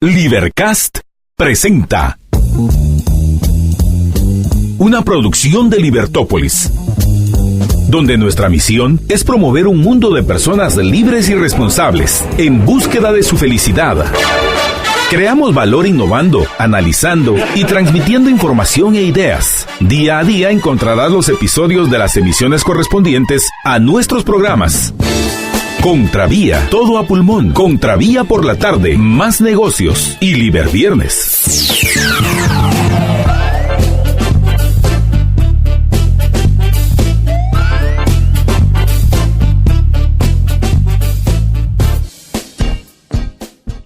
Libercast presenta una producción de Libertópolis, donde nuestra misión es promover un mundo de personas libres y responsables en búsqueda de su felicidad. Creamos valor innovando, analizando y transmitiendo información e ideas. Día a día encontrarás los episodios de las emisiones correspondientes a nuestros programas. Contravía, todo a pulmón. Contravía por la tarde, más negocios y Liberviernes.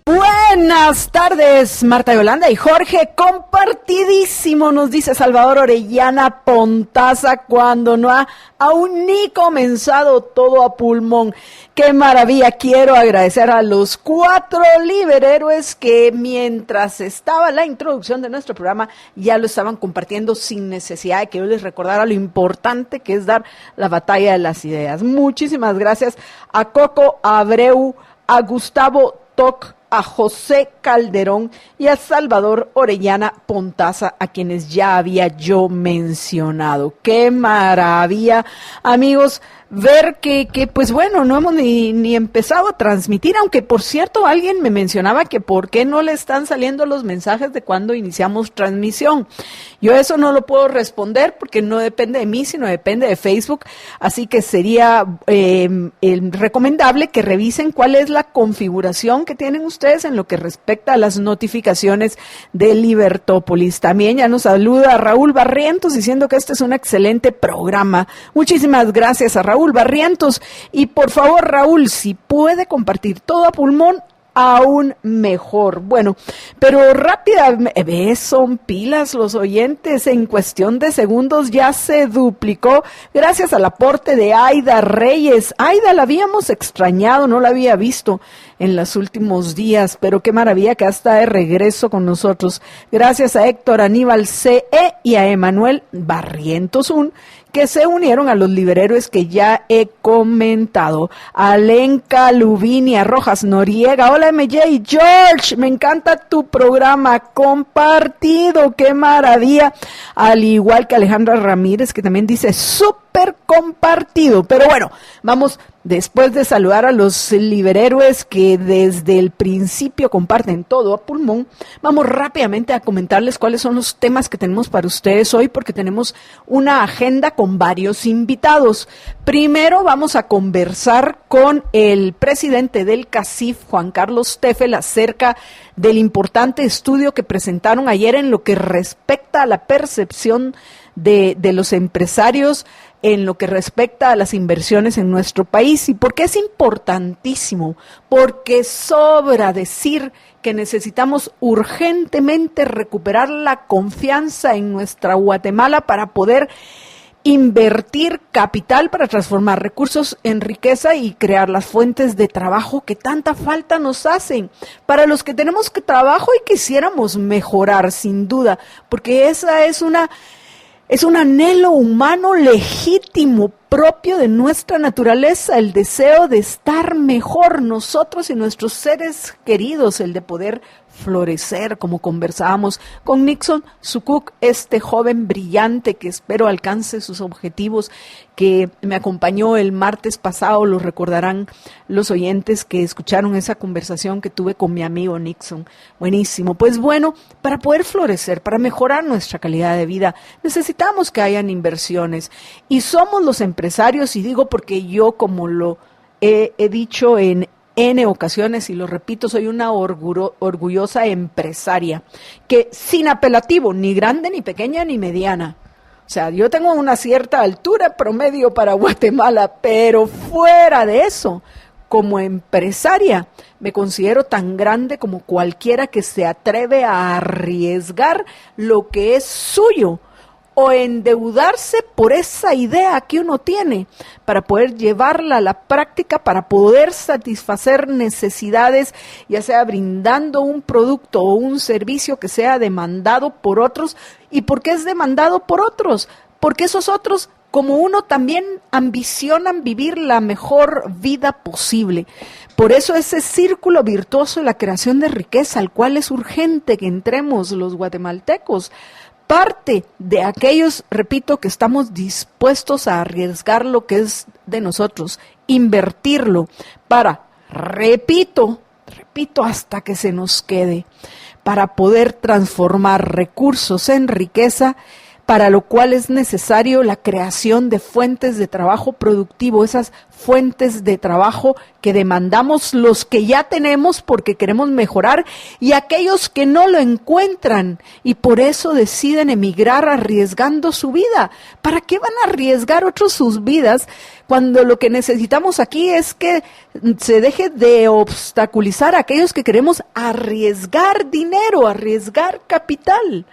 Buenas tardes, Marta Yolanda y Jorge, compartidísimo, nos dice Salvador Orellana Pontaza, cuando no ha aún ni comenzado todo a pulmón. ¡Qué maravilla! Quiero agradecer a los 4 liberhéroes que mientras estaba la introducción de nuestro programa ya lo estaban compartiendo sin necesidad de que yo les recordara lo importante que es dar la batalla de las ideas. Muchísimas gracias a Coco Abreu, a Gustavo Toc, a José Calderón y a Salvador Orellana Pontaza, a quienes ya había yo mencionado. ¡Qué maravilla, amigos! Ver que pues bueno, no hemos ni empezado a transmitir, aunque por cierto alguien me mencionaba que por qué no le están saliendo los mensajes de cuando iniciamos transmisión. Yo eso no lo puedo responder porque no depende de mí, sino depende de Facebook, así que sería recomendable que revisen cuál es la configuración que tienen ustedes en lo que respecta a las notificaciones de Libertópolis. También ya nos saluda Raúl Barrientos diciendo que este es un excelente programa. Muchísimas gracias a Raúl Barrientos, y por favor, Raúl, si puede compartir todo a pulmón, aún mejor. Bueno, pero rápidamente, son pilas los oyentes, en cuestión de segundos ya se duplicó, gracias al aporte de Aida Reyes. Aida, la habíamos extrañado, no la había visto en los últimos días, pero qué maravilla que está de regreso con nosotros. Gracias a Héctor Aníbal C.E. y a Emanuel Barrientos que se unieron a los liberhéroes que ya he comentado. Alenka Lubinia Rojas Noriega, hola MJ George, me encanta tu programa compartido, qué maravilla. Al igual que Alejandra Ramírez, que también dice súper compartido. Pero bueno, vamos, después de saludar a los liberhéroes que desde el principio comparten todo a pulmón, vamos rápidamente a comentarles cuáles son los temas que tenemos para ustedes hoy, porque tenemos una agenda con varios invitados. Primero vamos a conversar con el presidente del CACIF, Juan Carlos Teffel, acerca del importante estudio que presentaron ayer en lo que respecta a la percepción de los empresarios en lo que respecta a las inversiones en nuestro país. ¿Y por qué es importantísimo? Porque sobra decir que necesitamos urgentemente recuperar la confianza en nuestra Guatemala para poder invertir capital para transformar recursos en riqueza y crear las fuentes de trabajo que tanta falta nos hacen. Para los que tenemos que trabajo y quisiéramos mejorar, sin duda, porque esa es un anhelo humano legítimo, propio de nuestra naturaleza, el deseo de estar mejor nosotros y nuestros seres queridos, el de poder florecer, como conversábamos con Nixon Sukuk, este joven brillante que espero alcance sus objetivos, que me acompañó el martes pasado. Lo recordarán los oyentes que escucharon esa conversación que tuve con mi amigo Nixon. Buenísimo. Pues bueno, para poder florecer, para mejorar nuestra calidad de vida, necesitamos que hayan inversiones, y somos los empresarios, y digo porque yo, como lo he dicho en N ocasiones, y lo repito, soy una orgullosa empresaria, que sin apelativo, ni grande, ni pequeña, ni mediana. O sea, yo tengo una cierta altura promedio para Guatemala, pero fuera de eso, como empresaria, me considero tan grande como cualquiera que se atreve a arriesgar lo que es suyo, o endeudarse por esa idea que uno tiene para poder llevarla a la práctica, para poder satisfacer necesidades, ya sea brindando un producto o un servicio que sea demandado por otros. ¿Y por qué es demandado por otros? Porque esos otros como uno también ambicionan vivir la mejor vida posible. Por eso ese círculo virtuoso de la creación de riqueza, al cual es urgente que entremos los guatemaltecos, parte de aquellos, repito, que estamos dispuestos a arriesgar lo que es de nosotros, invertirlo para, repito hasta que se nos quede, para poder transformar recursos en riqueza, para lo cual es necesario la creación de fuentes de trabajo productivo, esas fuentes de trabajo que demandamos los que ya tenemos porque queremos mejorar y aquellos que no lo encuentran y por eso deciden emigrar arriesgando su vida. ¿Para qué van a arriesgar otros sus vidas cuando lo que necesitamos aquí es que se deje de obstaculizar a aquellos que queremos arriesgar dinero, arriesgar capital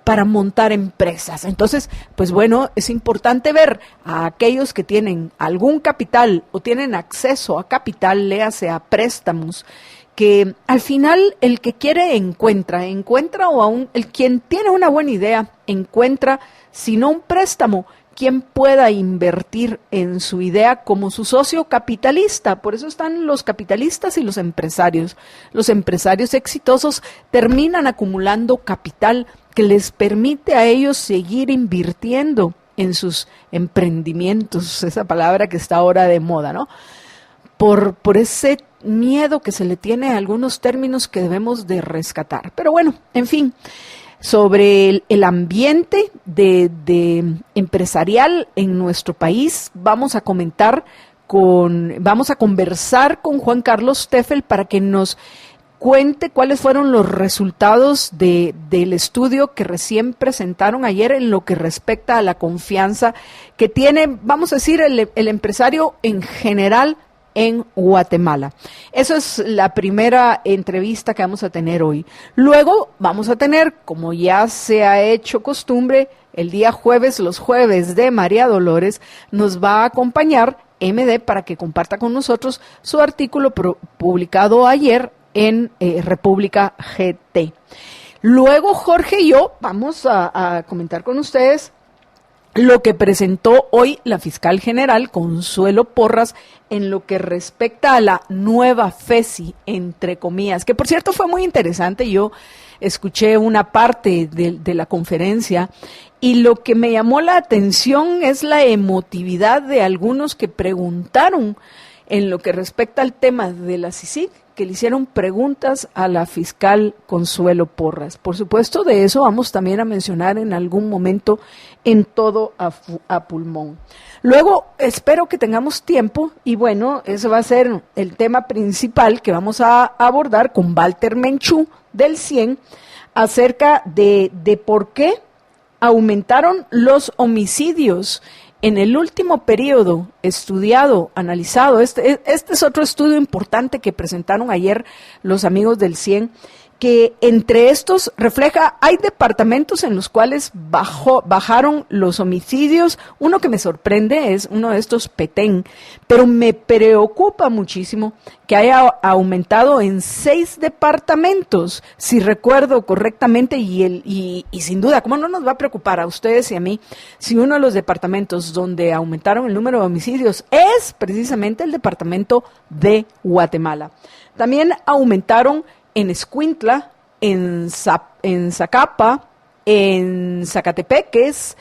para montar empresas? Entonces, pues bueno, es importante ver a aquellos que tienen algún capital o tienen acceso a capital, léase a préstamos, que al final el que quiere encuentra o aún el quien tiene una buena idea encuentra, si no un préstamo, quien pueda invertir en su idea como su socio capitalista. Por eso están los capitalistas y los empresarios. Los empresarios exitosos terminan acumulando capital que les permite a ellos seguir invirtiendo en sus emprendimientos, esa palabra que está ahora de moda, ¿no? Por ese miedo que se le tiene a algunos términos que debemos de rescatar. Pero bueno, en fin, sobre el ambiente de empresarial en nuestro país, vamos a conversar con Juan Carlos Teffel para que nos cuente cuáles fueron los resultados del estudio que recién presentaron ayer en lo que respecta a la confianza que tiene, vamos a decir, el empresario en general en Guatemala. Esa es la primera entrevista que vamos a tener hoy. Luego vamos a tener, como ya se ha hecho costumbre, el día jueves, los jueves de María Dolores, nos va a acompañar MD para que comparta con nosotros su artículo publicado ayer en República GT. Luego Jorge y yo vamos a comentar con ustedes lo que presentó hoy la fiscal general Consuelo Porras en lo que respecta a la nueva FESI, entre comillas, que por cierto fue muy interesante. Yo escuché una parte de la conferencia y lo que me llamó la atención es la emotividad de algunos que preguntaron en lo que respecta al tema de la CICIG, que le hicieron preguntas a la fiscal Consuelo Porras. Por supuesto, de eso vamos también a mencionar en algún momento en Todo a Pulmón. Luego, espero que tengamos tiempo y bueno, ese va a ser el tema principal que vamos a abordar con Walter Menchú del CIEN acerca de por qué aumentaron los homicidios en el último periodo estudiado, analizado. Este es otro estudio importante que presentaron ayer los amigos del CIEN, que entre estos refleja, hay departamentos en los cuales bajaron los homicidios. Uno que me sorprende es uno de estos Petén, pero me preocupa muchísimo que haya aumentado en 6 departamentos, si recuerdo correctamente, y sin duda, ¿cómo no nos va a preocupar a ustedes y a mí si uno de los departamentos donde aumentaron el número de homicidios es precisamente el departamento de Guatemala? También aumentaron en Escuintla, en Zacapa, en Zacatepeques,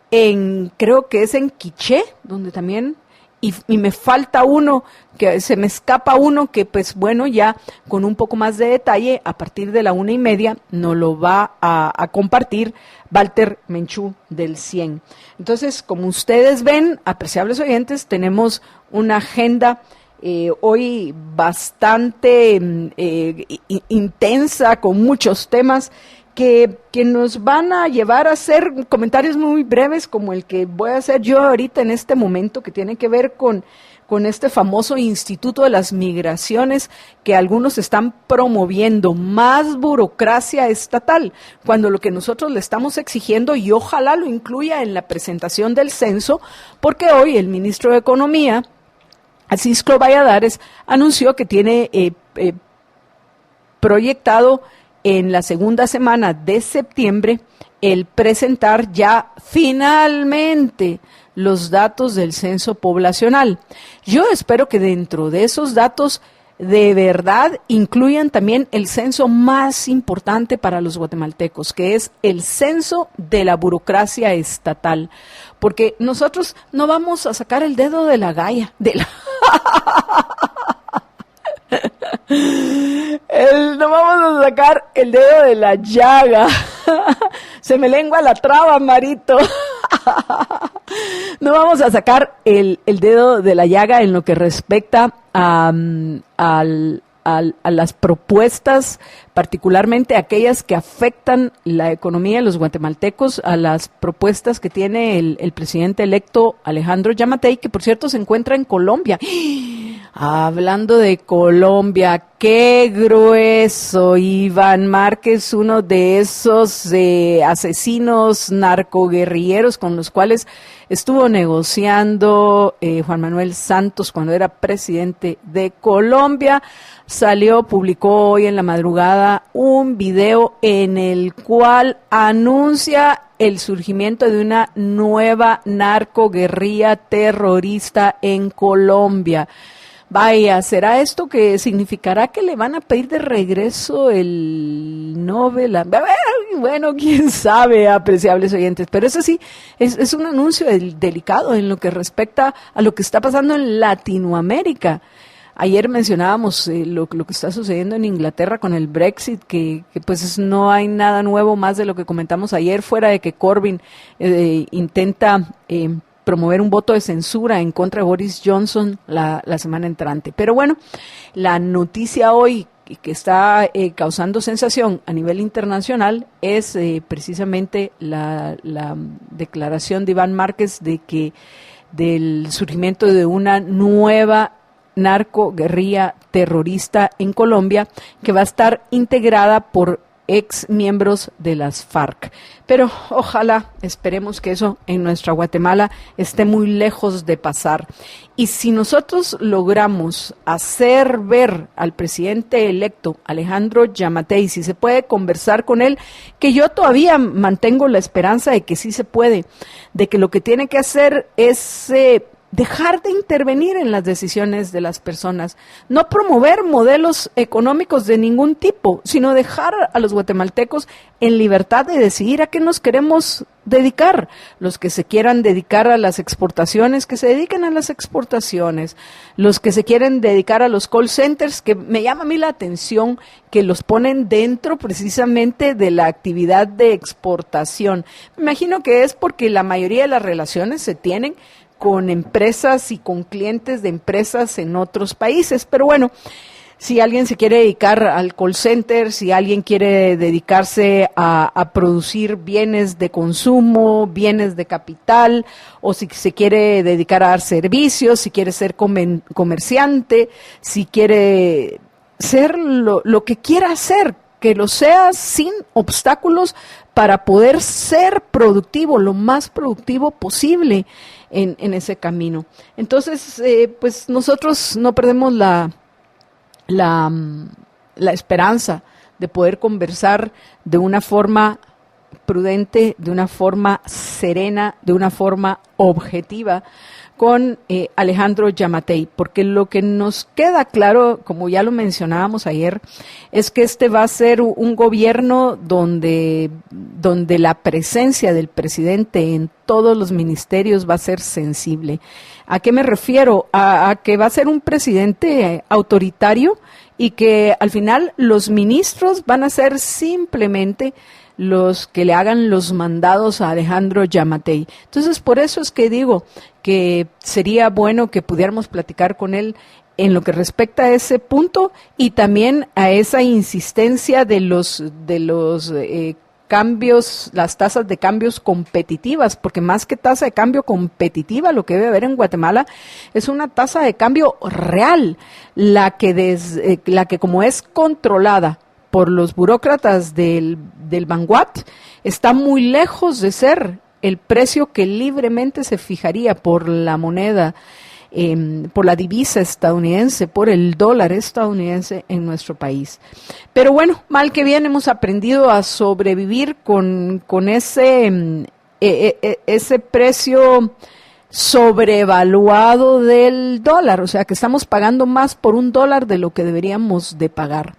creo que es en Quiché, donde también, y me falta uno, que se me escapa uno que pues bueno, ya con un poco más de detalle, a partir de la 1:30 nos lo va a compartir Walter Menchú del CIEN. Entonces, como ustedes ven, apreciables oyentes, tenemos una agenda hoy bastante intensa, con muchos temas que nos van a llevar a hacer comentarios muy breves, como el que voy a hacer yo ahorita en este momento, que tiene que ver con este famoso Instituto de las Migraciones que algunos están promoviendo, más burocracia estatal, cuando lo que nosotros le estamos exigiendo, y ojalá lo incluya en la presentación del censo, porque hoy el ministro de Economía, Cisco Valladares, anunció que tiene proyectado en la segunda semana de septiembre el presentar ya finalmente los datos del censo poblacional. Yo espero que dentro de esos datos de verdad incluyan también el censo más importante para los guatemaltecos, que es el censo de la burocracia estatal, porque nosotros no vamos a sacar el dedo de la galla, no vamos a sacar el dedo de la llaga. Se me lengua la traba, Marito. No vamos a sacar el dedo de la llaga en lo que respecta a las propuestas, particularmente aquellas que afectan la economía de los guatemaltecos, a las propuestas que tiene el presidente electo Alejandro Yamatei, que por cierto se encuentra en Colombia. Hablando de Colombia, qué grueso, Iván Márquez, uno de esos asesinos narcoguerrilleros con los cuales estuvo negociando Juan Manuel Santos cuando era presidente de Colombia, publicó hoy en la madrugada un video en el cual anuncia el surgimiento de una nueva narcoguerrilla terrorista en Colombia. Vaya, ¿será esto que significará que le van a pedir de regreso el Nobel? Bueno, quién sabe, apreciables oyentes, pero eso sí, es un anuncio delicado en lo que respecta a lo que está pasando en Latinoamérica. Ayer mencionábamos lo que está sucediendo en Inglaterra con el Brexit, que pues no hay nada nuevo más de lo que comentamos ayer, fuera de que Corbyn intenta promover un voto de censura en contra de Boris Johnson la semana entrante. Pero bueno, la noticia hoy que está causando sensación a nivel internacional es precisamente la declaración de Iván Márquez del surgimiento de una nueva narcoguerrilla terrorista en Colombia que va a estar integrada por ex miembros de las FARC. Pero ojalá, esperemos que eso en nuestra Guatemala esté muy lejos de pasar. Y si nosotros logramos hacer ver al presidente electo Alejandro Yamatei, si se puede conversar con él, que yo todavía mantengo la esperanza de que sí se puede, de que lo que tiene que hacer es dejar de intervenir en las decisiones de las personas, no promover modelos económicos de ningún tipo, sino dejar a los guatemaltecos en libertad de decidir a qué nos queremos dedicar. Los que se quieran dedicar a las exportaciones, que se dediquen a las exportaciones. Los que se quieren dedicar a los call centers, que me llama a mí la atención que los ponen dentro precisamente de la actividad de exportación. Me imagino que es porque la mayoría de las relaciones se tienen con empresas y con clientes de empresas en otros países. Pero bueno, si alguien se quiere dedicar al call center, si alguien quiere dedicarse a producir bienes de consumo, bienes de capital, o si se quiere dedicar a dar servicios, si quiere ser comerciante, si quiere ser lo que quiera hacer, que lo sea sin obstáculos para poder ser productivo, lo más productivo posible en ese camino. Entonces, pues nosotros no perdemos la esperanza de poder conversar de una forma prudente, de una forma serena, de una forma objetiva con Alejandro Yamatei, porque lo que nos queda claro, como ya lo mencionábamos ayer, es que este va a ser un gobierno donde la presencia del presidente en todos los ministerios va a ser sensible. ¿A qué me refiero? A que va a ser un presidente autoritario y que al final los ministros van a ser simplemente los que le hagan los mandados a Alejandro Yamatei. Entonces, por eso es que digo que sería bueno que pudiéramos platicar con él en lo que respecta a ese punto y también a esa insistencia de los cambios, las tasas de cambios competitivas, porque más que tasa de cambio competitiva, lo que debe haber en Guatemala es una tasa de cambio real, la que como es controlada por los burócratas del Banguat, está muy lejos de ser el precio que libremente se fijaría por la moneda por la divisa estadounidense, por el dólar estadounidense en nuestro país. Pero bueno, mal que bien hemos aprendido a sobrevivir con ese precio sobrevaluado del dólar, o sea que estamos pagando más por un dólar de lo que deberíamos de pagar.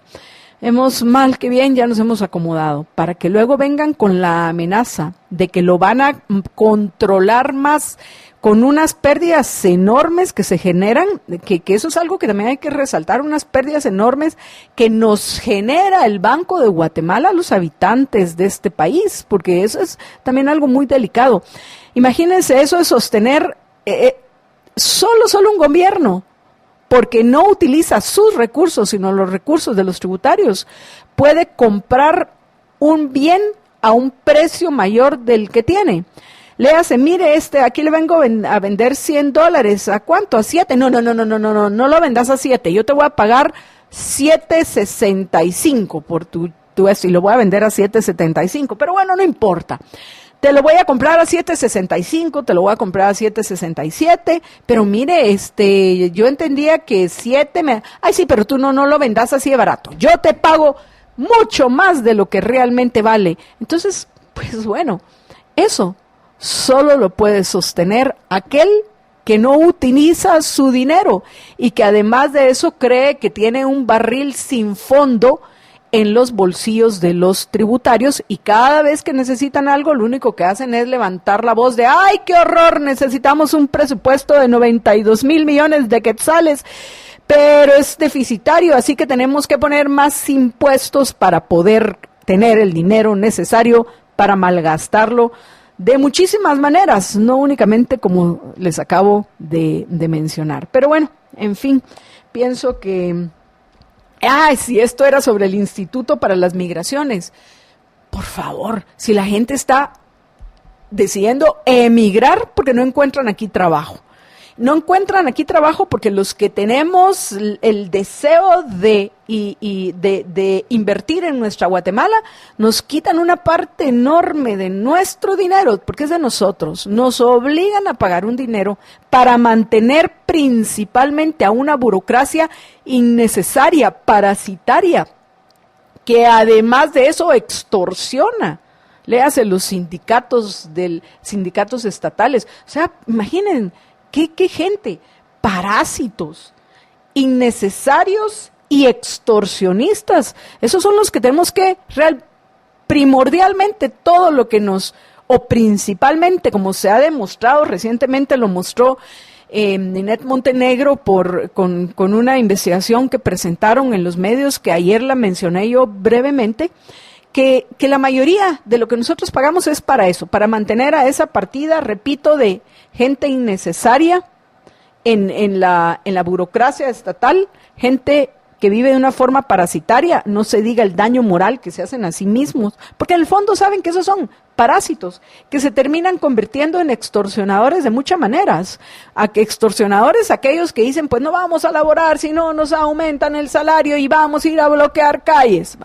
Mal que bien ya nos hemos acomodado para que luego vengan con la amenaza de que lo van a controlar más con unas pérdidas enormes que se generan, que eso es algo que también hay que resaltar, unas pérdidas enormes que nos genera el Banco de Guatemala a los habitantes de este país, porque eso es también algo muy delicado. Imagínense eso de sostener solo un gobierno, porque no utiliza sus recursos, sino los recursos de los tributarios, puede comprar un bien a un precio mayor del que tiene. Léase, mire, aquí le vengo a vender $100. ¿A cuánto? ¿A 7? No lo vendas a 7. Yo te voy a pagar 7.65 por tu y lo voy a vender a 7.75. Pero bueno, no importa. Te lo voy a comprar a 7.65, te lo voy a comprar a 7.67, pero mire, yo entendía que 7 Ay, sí, pero tú no lo vendas así de barato. Yo te pago mucho más de lo que realmente vale. Entonces, pues bueno, eso solo lo puede sostener aquel que no utiliza su dinero y que además de eso cree que tiene un barril sin fondo en los bolsillos de los tributarios, y cada vez que necesitan algo, lo único que hacen es levantar la voz de ¡ay, qué horror! Necesitamos un presupuesto de 92,000 millones de quetzales, pero es deficitario, así que tenemos que poner más impuestos para poder tener el dinero necesario para malgastarlo de muchísimas maneras, no únicamente como les acabo de mencionar. Pero bueno, en fin, pienso que si esto era sobre el Instituto para las Migraciones. Por favor, si la gente está decidiendo emigrar porque no encuentran aquí trabajo. No encuentran aquí trabajo porque los que tenemos el deseo de invertir en nuestra Guatemala nos quitan una parte enorme de nuestro dinero, porque es de nosotros. Nos obligan a pagar un dinero para mantener principalmente a una burocracia innecesaria, parasitaria, que además de eso extorsiona. Léase los sindicatos estatales. O sea, imaginen, ¿qué gente? Parásitos, innecesarios y extorsionistas. Esos son los que tenemos que primordialmente todo lo que o principalmente, como se ha demostrado recientemente, lo mostró Ninette Montenegro con una investigación que presentaron en los medios, que ayer la mencioné yo brevemente, que la mayoría de lo que nosotros pagamos es para eso, para mantener a esa partida, repito, de gente innecesaria en la burocracia estatal, gente que vive de una forma parasitaria, no se diga el daño moral que se hacen a sí mismos, porque en el fondo saben que esos son parásitos, que se terminan convirtiendo en extorsionadores de muchas maneras. Extorsionadores aquellos que dicen, pues no vamos a laborar si no nos aumentan el salario y vamos a ir a bloquear calles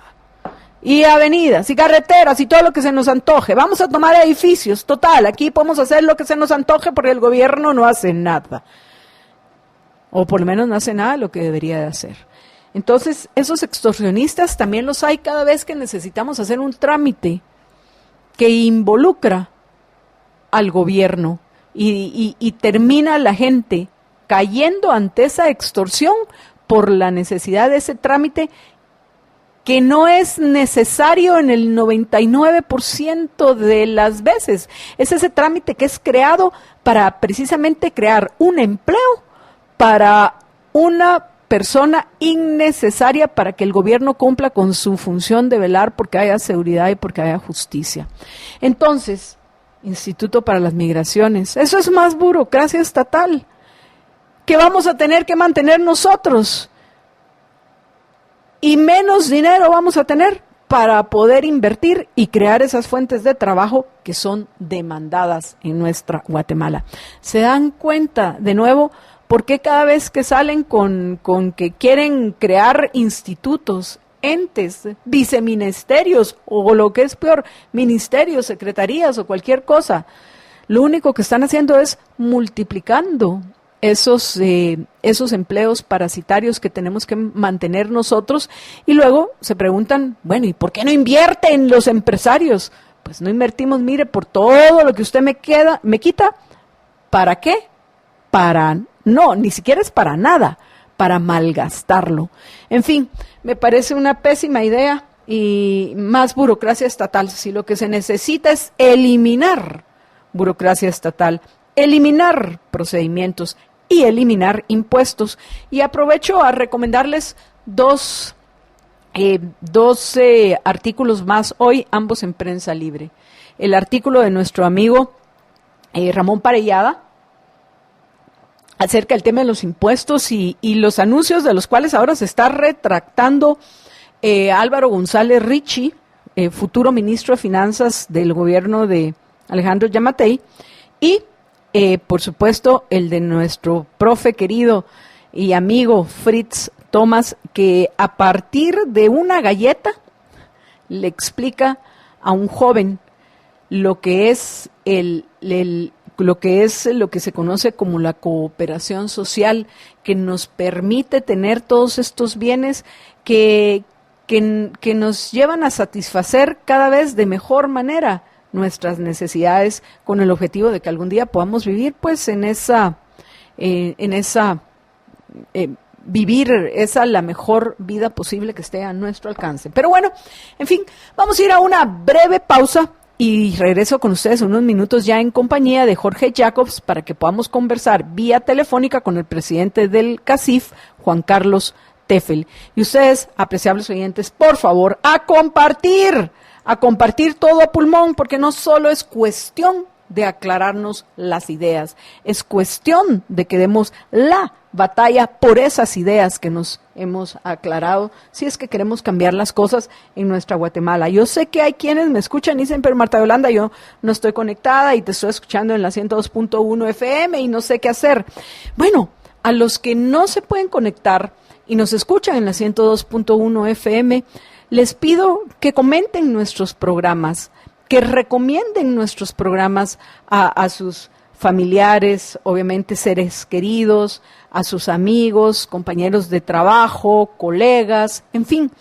y avenidas y carreteras y todo lo que se nos antoje. Vamos a tomar edificios, total, aquí podemos hacer lo que se nos antoje porque el gobierno no hace nada. O por lo menos no hace nada de lo que debería de hacer. Entonces, esos extorsionistas también los hay cada vez que necesitamos hacer un trámite que involucra al gobierno y termina la gente cayendo ante esa extorsión por la necesidad de ese trámite que no es necesario en el 99% de las veces. Es ese trámite que es creado para precisamente crear un empleo para una persona innecesaria para que el gobierno cumpla con su función de velar porque haya seguridad y porque haya justicia. Entonces, Instituto para las Migraciones, eso es más burocracia estatal que vamos a tener que mantener nosotros y menos dinero vamos a tener para poder invertir y crear esas fuentes de trabajo que son demandadas en nuestra Guatemala. ¿Se dan cuenta de nuevo? ¿Por qué cada vez que salen con que quieren crear institutos, entes, viceministerios o lo que es peor, ministerios, secretarías o cualquier cosa, lo único que están haciendo es multiplicando esos empleos parasitarios que tenemos que mantener nosotros, y luego se preguntan, bueno, ¿y por qué no invierten los empresarios? Pues no invertimos, mire, por todo lo que usted me quita, ¿para qué? No, ni siquiera es para nada, para malgastarlo. En fin, me parece una pésima idea y más burocracia estatal. Si lo que se necesita es eliminar burocracia estatal, eliminar procedimientos y eliminar impuestos. Y aprovecho a recomendarles dos artículos más hoy, ambos en Prensa Libre. El artículo de nuestro amigo Ramón Parellada acerca del tema de los impuestos y los anuncios de los cuales ahora se está retractando Álvaro González Richie, futuro ministro de Finanzas del gobierno de Alejandro Yamatei, y por supuesto el de nuestro profe querido y amigo Fritz Thomas, que a partir de una galleta le explica a un joven lo que es lo que se conoce como la cooperación social, que nos permite tener todos estos bienes que nos llevan a satisfacer cada vez de mejor manera nuestras necesidades, con el objetivo de que algún día podamos vivir pues vivir la mejor vida posible que esté a nuestro alcance. Pero bueno, en fin, vamos a ir a una breve pausa y regreso con ustedes unos minutos ya en compañía de Jorge Jacobs para que podamos conversar vía telefónica con el presidente del CACIF, Juan Carlos Teffel. Y ustedes, apreciables oyentes, por favor, a compartir todo a pulmón, porque no solo es cuestión de aclararnos las ideas, es cuestión de que demos la batalla por esas ideas que nos hemos aclarado, si es que queremos cambiar las cosas en nuestra Guatemala. Yo sé que hay quienes me escuchan y dicen, pero Marta Yolanda, yo no estoy conectada y te estoy escuchando en la 102.1 FM y no sé qué hacer. Bueno, a los que no se pueden conectar y nos escuchan en la 102.1 FM, les pido que comenten nuestros programas, que recomienden nuestros programas a sus familiares, obviamente seres queridos, a sus amigos, compañeros de trabajo, colegas, en fin,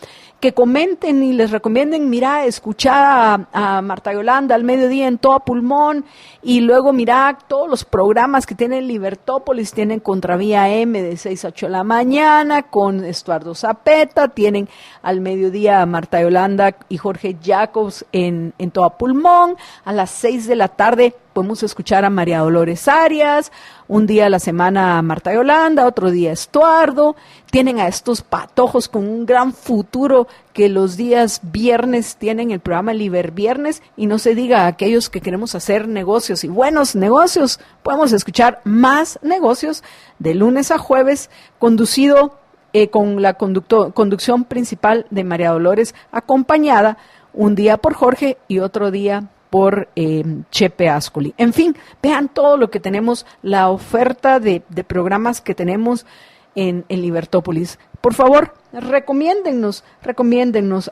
que comenten y les recomienden, mira, escuchar a Marta Yolanda al mediodía en todo a pulmón, y luego mira todos los programas que tienen Libertópolis, tienen Contravía M de 6 a 8 de la mañana con Estuardo Zapeta, tienen al mediodía a Marta Yolanda y Jorge Jacobs en todo a pulmón, a las 6 de la tarde podemos escuchar a María Dolores Arias, un día a la semana a Marta Yolanda, otro día a Estuardo. Tienen a estos patojos con un gran futuro que los días viernes tienen el programa Liber Viernes, y no se diga a aquellos que queremos hacer negocios y buenos negocios, podemos escuchar Más Negocios de lunes a jueves, conducido con la conducción principal de María Dolores, acompañada un día por Jorge y otro día por Chepe Ascoli. En fin, vean todo lo que tenemos, la oferta de programas que tenemos en Libertópolis. Por favor, recomiéndennos,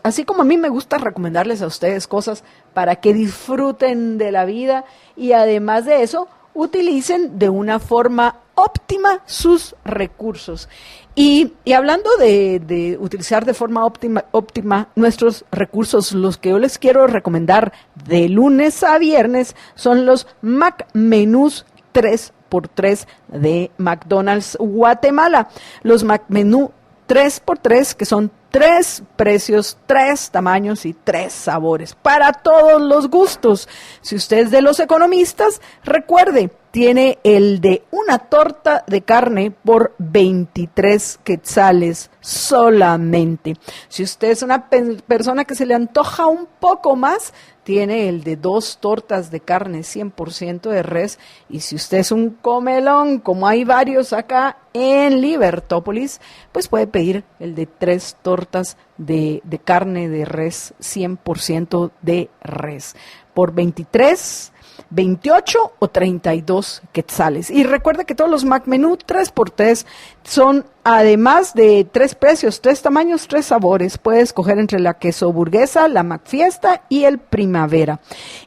así como a mí me gusta recomendarles a ustedes cosas para que disfruten de la vida y además de eso, utilicen de una forma óptima sus recursos. Y hablando de utilizar de forma óptima nuestros recursos, los que yo les quiero recomendar de lunes a viernes son los Mac Menús 3x3 de McDonald's Guatemala. Los Mac Menú 3x3, que son 3 precios, 3 tamaños y 3 sabores, para todos los gustos. Si usted es de los economistas, recuerde, tiene el de una torta de carne por 23 quetzales solamente. Si usted es una persona que se le antoja un poco más, tiene el de 2 tortas de carne 100% de res. Y si usted es un comelón, como hay varios acá en Libertópolis, pues puede pedir el de 3 tortas de carne de res 100% de res. Por 23 28 o 32 quetzales. Y recuerda que todos los McMenú 3x3 son, además de 3 precios, 3 tamaños, 3 sabores. Puedes escoger entre la queso burguesa, la McFiesta y el primavera.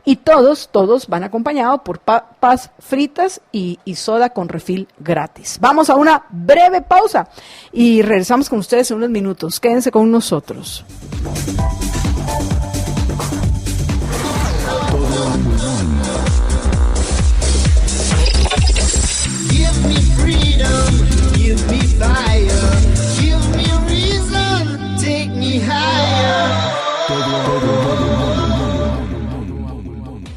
Y todos van acompañados por papas fritas y soda con refil gratis. Vamos a una breve pausa y regresamos con ustedes en unos minutos. Quédense con nosotros. Give me freedom, give me fire, give me reason, take me higher.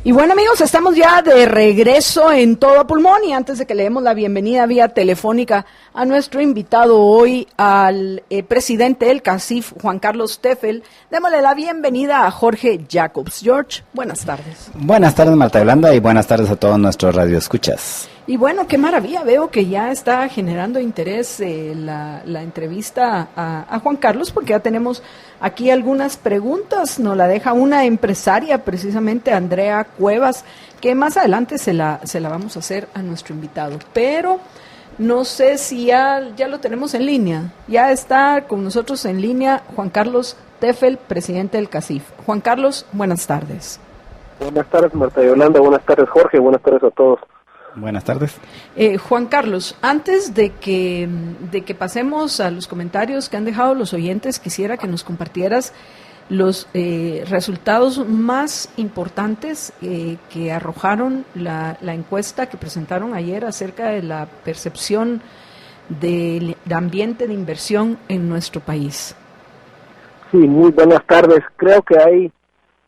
Y bueno, amigos, estamos ya de regreso en Todo a Pulmón, y antes de que le demos la bienvenida vía telefónica a nuestro invitado hoy, al presidente del CACIF, Juan Carlos Teffel, démosle la bienvenida a Jorge Jacobs. George, buenas tardes. Buenas tardes, Marta Yolanda, y buenas tardes a todos nuestros radioescuchas. Y bueno, qué maravilla, veo que ya está generando interés la entrevista a Juan Carlos, porque ya tenemos aquí algunas preguntas. Nos la deja una empresaria, precisamente Andrea Cuevas, que más adelante se la vamos a hacer a nuestro invitado. Pero no sé si ya lo tenemos en línea. Ya está con nosotros en línea Juan Carlos Teffel, presidente del CACIF. Juan Carlos, buenas tardes. Buenas tardes, Marta Yolanda. Buenas tardes, Jorge. Buenas tardes a todos. Buenas tardes. Juan Carlos, antes de que pasemos a los comentarios que han dejado los oyentes, quisiera que nos compartieras los resultados más importantes que arrojaron la encuesta que presentaron ayer acerca de la percepción del ambiente de inversión en nuestro país. Sí, muy buenas tardes. Creo que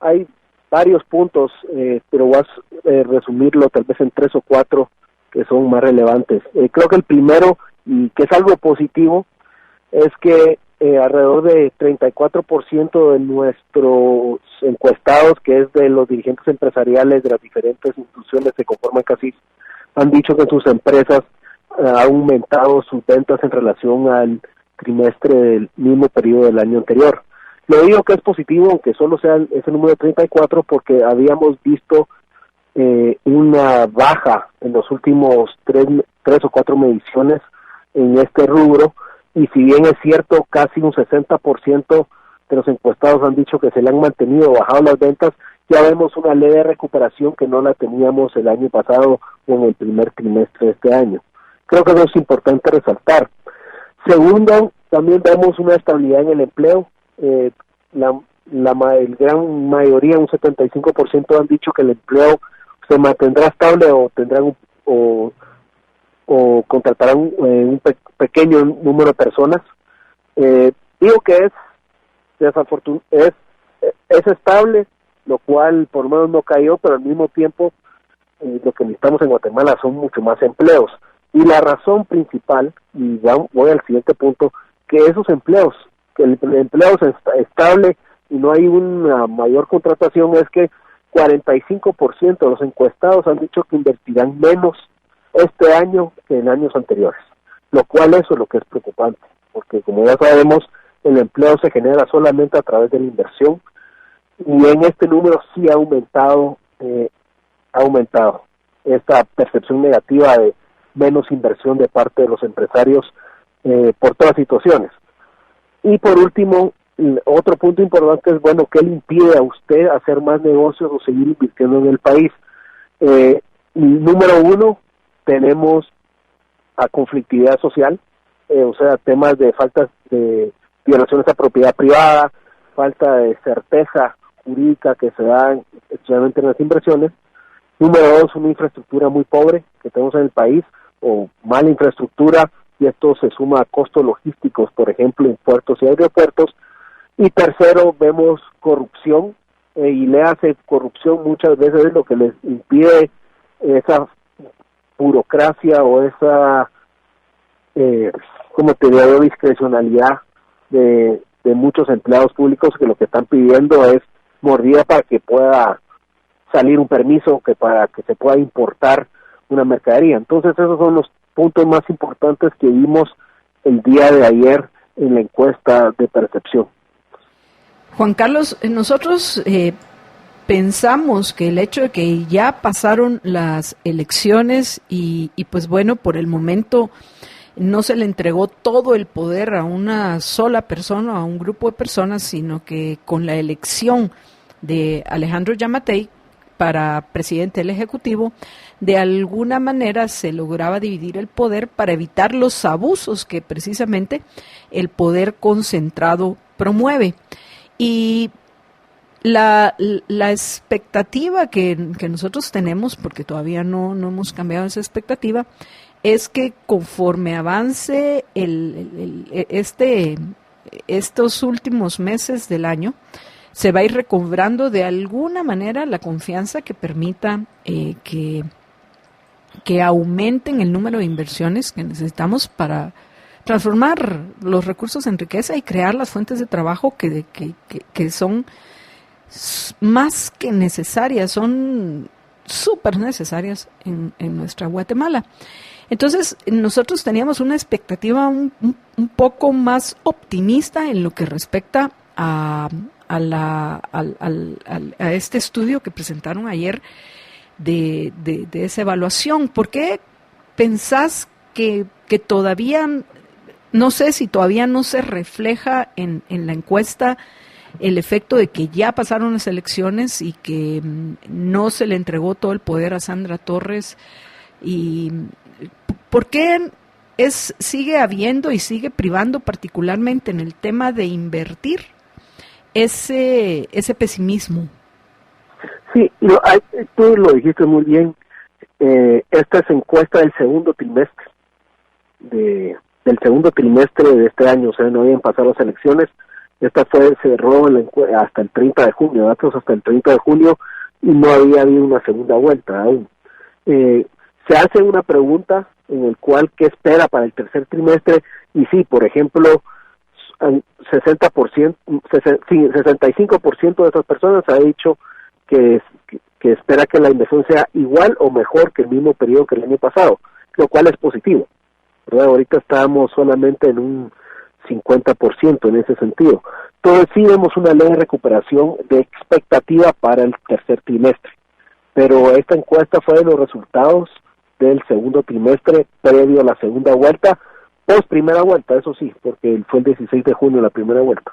hay varios puntos, pero voy a resumirlo tal vez en 3 o 4 que son más relevantes. Creo que el primero, y que es algo positivo, es que alrededor de 34% de nuestros encuestados, que es de los dirigentes empresariales de las diferentes instituciones que conforman CACIF, han dicho que sus empresas han aumentado sus ventas en relación al trimestre del mismo periodo del año anterior. Lo digo que es positivo, aunque solo sea ese número de 34, porque habíamos visto una baja en los últimos 3 o 4 mediciones en este rubro, y si bien es cierto, casi un 60% de los encuestados han dicho que se le han mantenido o bajado las ventas, ya vemos una leve recuperación que no la teníamos el año pasado o en el primer trimestre de este año. Creo que eso es importante resaltar. Segundo, también vemos una estabilidad en el empleo. La gran mayoría, un 75%, han dicho que el empleo se mantendrá estable o tendrán o contratarán un pequeño número de personas. Digo que es estable, lo cual por lo menos no cayó, pero al mismo tiempo lo que necesitamos en Guatemala son mucho más empleos. Y la razón principal, y ya voy al siguiente punto, que esos empleos, que el empleo es estable y no hay una mayor contratación, es que 45% de los encuestados han dicho que invertirán menos este año que en años anteriores, lo cual eso es lo que es preocupante, porque como ya sabemos, el empleo se genera solamente a través de la inversión, y en este número sí ha aumentado esta percepción negativa de menos inversión de parte de los empresarios por todas situaciones. Y por último, otro punto importante es, bueno, ¿qué le impide a usted hacer más negocios o seguir invirtiendo en el país? Número 1, tenemos a conflictividad social, o sea, temas de faltas de violaciones a propiedad privada, falta de certeza jurídica que se dan especialmente en las inversiones. Número 2, una infraestructura muy pobre que tenemos en el país, o mala infraestructura, y esto se suma a costos logísticos, por ejemplo, en puertos y aeropuertos. Y tercero, vemos corrupción, y le hace corrupción muchas veces es lo que les impide esa burocracia o esa, como te digo, discrecionalidad de muchos empleados públicos, que lo que están pidiendo es mordida para que pueda salir un permiso, que para que se pueda importar una mercadería. Entonces esos son los puntos más importantes que vimos el día de ayer en la encuesta de percepción. Juan Carlos, nosotros pensamos que el hecho de que ya pasaron las elecciones y pues bueno, por el momento no se le entregó todo el poder a una sola persona, a un grupo de personas, sino que con la elección de Alejandro Yamatei para presidente del Ejecutivo, de alguna manera se lograba dividir el poder para evitar los abusos que precisamente el poder concentrado promueve. Y la expectativa que nosotros tenemos, porque todavía no hemos cambiado esa expectativa, es que conforme avance estos últimos meses del año, se va a ir recobrando de alguna manera la confianza que permita que aumenten el número de inversiones que necesitamos para transformar los recursos en riqueza y crear las fuentes de trabajo que son más que necesarias, son súper necesarias en nuestra Guatemala. Entonces, nosotros teníamos una expectativa un poco más optimista en lo que respecta a este estudio que presentaron ayer de esa evaluación. ¿Por qué pensás que todavía, no sé si todavía no se refleja en la encuesta el efecto de que ya pasaron las elecciones y que no se le entregó todo el poder a Sandra Torres? ¿Y por qué sigue habiendo y sigue privando particularmente en el tema de invertir ese pesimismo? Sí, tú lo dijiste muy bien. Esta es encuesta del segundo trimestre del segundo trimestre de este año, o sea, no habían pasado las elecciones. Esta cerró hasta el 30 de junio, datos hasta el 30 de junio, y no había habido una segunda vuelta aún. Se hace una pregunta en el cual qué espera para el tercer trimestre, y sí, por ejemplo, 65% de esas personas ha dicho que espera que la inversión sea igual o mejor que el mismo periodo que el año pasado, lo cual es positivo, ¿verdad? Ahorita estábamos solamente en un 50% en ese sentido. Entonces sí vemos una leve recuperación de expectativa para el tercer trimestre, pero esta encuesta fue de los resultados del segundo trimestre previo a la segunda vuelta, post primera vuelta, eso sí, porque fue el 16 de junio la primera vuelta.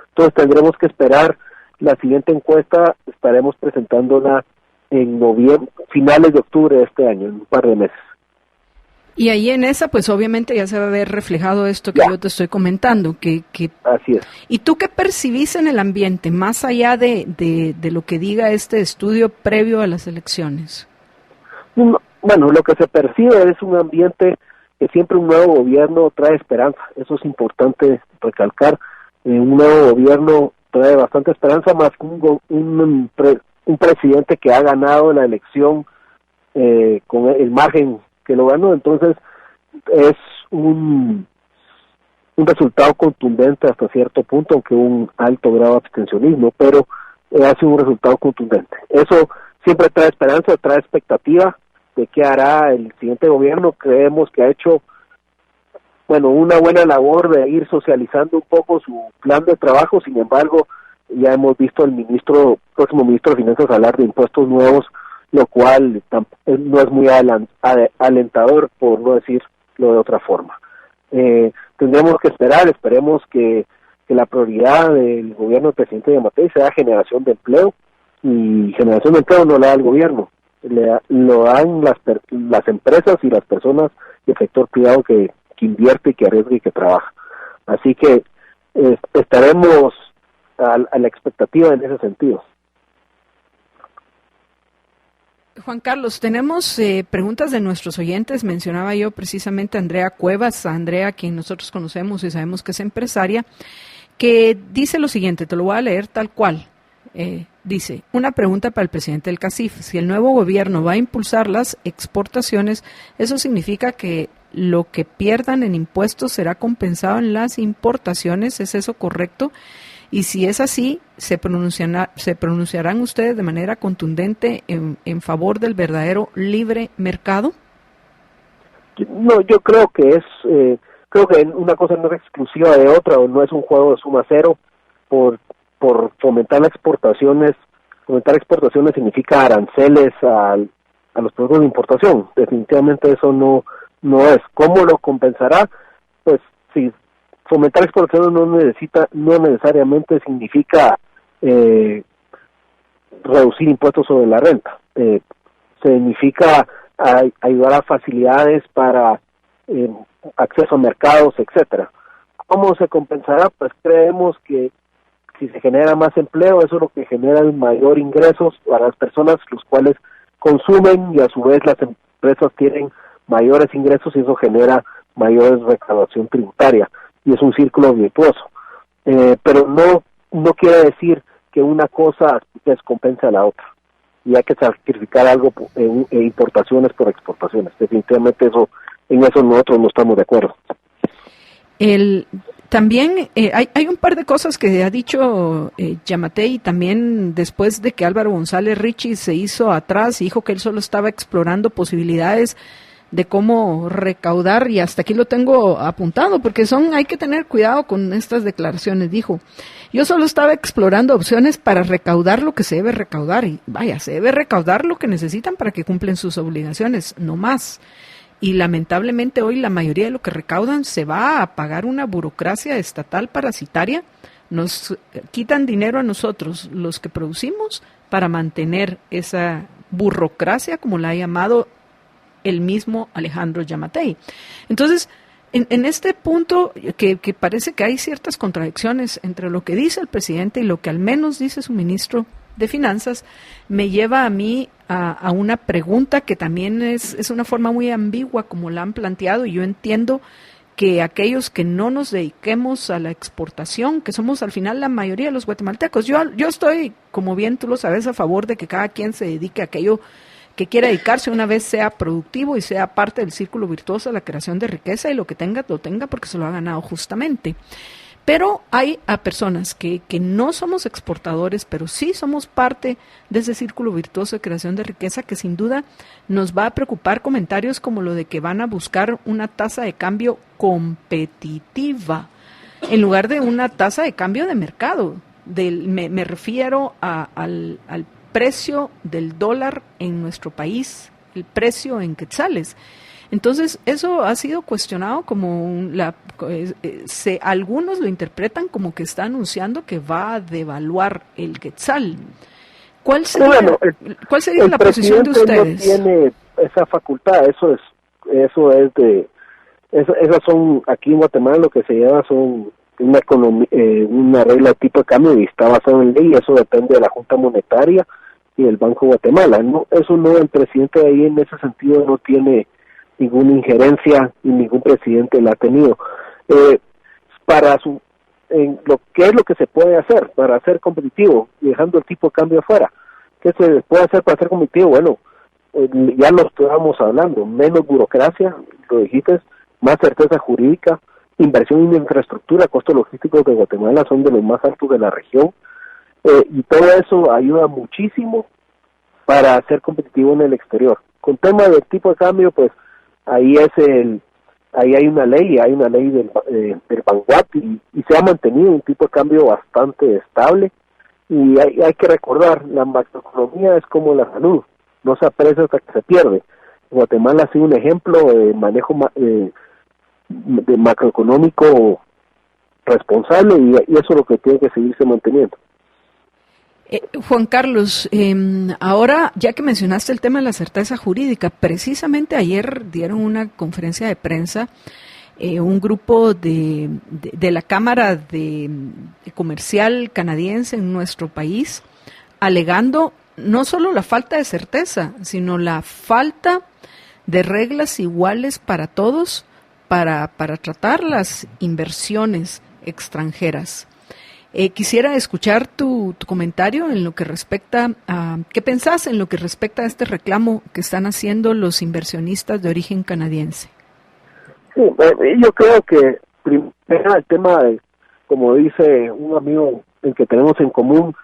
Entonces tendremos que esperar la siguiente encuesta, estaremos presentándola en noviembre, finales de octubre de este año, en un par de meses. Y ahí en esa, pues obviamente ya se va a ver reflejado esto que yo te estoy comentando. Así es. ¿Y tú qué percibís en el ambiente, más allá de lo que diga este estudio previo a las elecciones? Bueno, lo que se percibe es un ambiente que siempre un nuevo gobierno trae esperanza. Eso es importante recalcar. Un nuevo gobierno trae bastante esperanza, más que un presidente que ha ganado la elección con el margen que lo ganó. Entonces es un resultado contundente hasta cierto punto, aunque un alto grado de abstencionismo, pero ha sido un resultado contundente. Eso siempre trae esperanza, trae expectativa de qué hará el siguiente gobierno. Creemos que ha hecho una buena labor de ir socializando un poco su plan de trabajo. Sin embargo, ya hemos visto al próximo ministro de Finanzas hablar de impuestos nuevos, lo cual no es muy alentador, por no decirlo de otra forma. Tendremos que esperemos que la prioridad del gobierno del presidente Yamatei sea generación de empleo, y generación de empleo no la da el gobierno, lo dan las empresas y las personas del sector privado que invierte y que arriesga y que trabaja. Así que estaremos a la expectativa en ese sentido. Juan Carlos, tenemos preguntas de nuestros oyentes. Mencionaba yo precisamente a Andrea Cuevas, quien nosotros conocemos y sabemos que es empresaria, que dice lo siguiente, te lo voy a leer tal cual. Dice, una pregunta para el presidente del CACIF: si el nuevo gobierno va a impulsar las exportaciones, ¿eso significa que lo que pierdan en impuestos será compensado en las importaciones? ¿Es eso correcto? Y si es así, ¿se pronunciarán ustedes de manera contundente en favor del verdadero libre mercado? No, yo creo que creo que una cosa no es exclusiva de otra, o no es un juego de suma cero. Por fomentar las exportaciones Fomentar exportaciones significa aranceles a los productos de importación. Definitivamente eso no es. ¿Cómo lo compensará? Pues si fomentar exportaciones no necesariamente significa reducir impuestos sobre la renta. Significa ayudar a facilidades para acceso a mercados, etcétera. ¿Cómo se compensará? Pues creemos que si se genera más empleo, eso es lo que genera mayor ingresos para las personas, los cuales consumen, y a su vez las empresas tienen mayores ingresos y eso genera mayor recaudación tributaria, y es un círculo virtuoso. Pero no quiere decir que una cosa descompense a la otra, y hay que sacrificar algo en importaciones por exportaciones. Definitivamente en eso nosotros no estamos de acuerdo. También hay un par de cosas que ha dicho Yamatei, también después de que Álvaro González Richie se hizo atrás y dijo que él solo estaba explorando posibilidades de cómo recaudar, y hasta aquí lo tengo apuntado, porque hay que tener cuidado con estas declaraciones. Dijo: yo solo estaba explorando opciones para recaudar lo que se debe recaudar, y vaya, se debe recaudar lo que necesitan para que cumplen sus obligaciones, no más. Y lamentablemente hoy la mayoría de lo que recaudan se va a pagar una burocracia estatal parasitaria. Nos quitan dinero a nosotros, los que producimos, para mantener esa burocracia, como la ha llamado el mismo Alejandro Yamatei. Entonces, en este punto, que parece que hay ciertas contradicciones entre lo que dice el presidente y lo que al menos dice su ministro de Finanzas, me lleva a mí a una pregunta que también es una forma muy ambigua como la han planteado, y yo entiendo que aquellos que no nos dediquemos a la exportación, que somos al final la mayoría de los guatemaltecos, yo estoy, como bien tú lo sabes, a favor de que cada quien se dedique a aquello que quiera dedicarse, una vez sea productivo y sea parte del círculo virtuoso de la creación de riqueza, y lo tenga porque se lo ha ganado justamente. Pero hay a personas que no somos exportadores, pero sí somos parte de ese círculo virtuoso de creación de riqueza, que sin duda nos va a preocupar comentarios como lo de que van a buscar una tasa de cambio competitiva en lugar de una tasa de cambio de mercado. Me refiero al precio del dólar en nuestro país, el precio en quetzales. Entonces, eso ha sido cuestionado como algunos lo interpretan como que está anunciando que va a devaluar el quetzal. ¿Cuál sería la posición de ustedes? No tiene esa facultad, esas son, aquí en Guatemala lo que se llama son una regla de tipo de cambio, y está basado en ley, y eso depende de la Junta Monetaria y del Banco de Guatemala. El presidente de ahí en ese sentido no tiene ninguna injerencia, y ningún presidente la ha tenido. ¿Qué es lo que se puede hacer para ser competitivo, dejando el tipo de cambio afuera? ¿Qué se puede hacer para ser competitivo? Bueno, ya lo estábamos hablando: menos burocracia, lo dijiste, más certeza jurídica, inversión en infraestructura. Costos logísticos de Guatemala son de los más altos de la región, y todo eso ayuda muchísimo para ser competitivo en el exterior. Con tema del tipo de cambio, pues ahí hay una ley del Banguat, y se ha mantenido un tipo de cambio bastante estable. Y hay que recordar, la macroeconomía es como la salud, no se aprecia hasta que se pierde. Guatemala ha sido un ejemplo de manejo de macroeconómico responsable, y eso es lo que tiene que seguirse manteniendo. Juan Carlos, ahora ya que mencionaste el tema de la certeza jurídica, precisamente ayer dieron una conferencia de prensa un grupo de la Cámara de Comercial canadiense en nuestro país, alegando no solo la falta de certeza, sino la falta de reglas iguales para todos para tratar las inversiones extranjeras. Quisiera escuchar tu comentario en lo que respecta a, ¿qué pensás en lo que respecta a este reclamo que están haciendo los inversionistas de origen canadiense? Sí, yo creo que primero el tema de, como dice un amigo el que tenemos en común,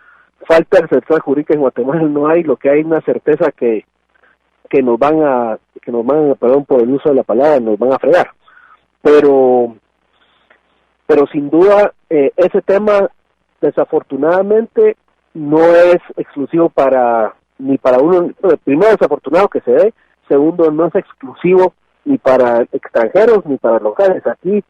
falta de certeza jurídica en Guatemala no hay. Lo que hay es una certeza que nos van a, perdón por el uso de la palabra, nos van a fregar. Pero sin duda ese tema desafortunadamente no es exclusivo ni para uno, primero desafortunado que se dé, segundo no es exclusivo ni para extranjeros ni para locales. Aquí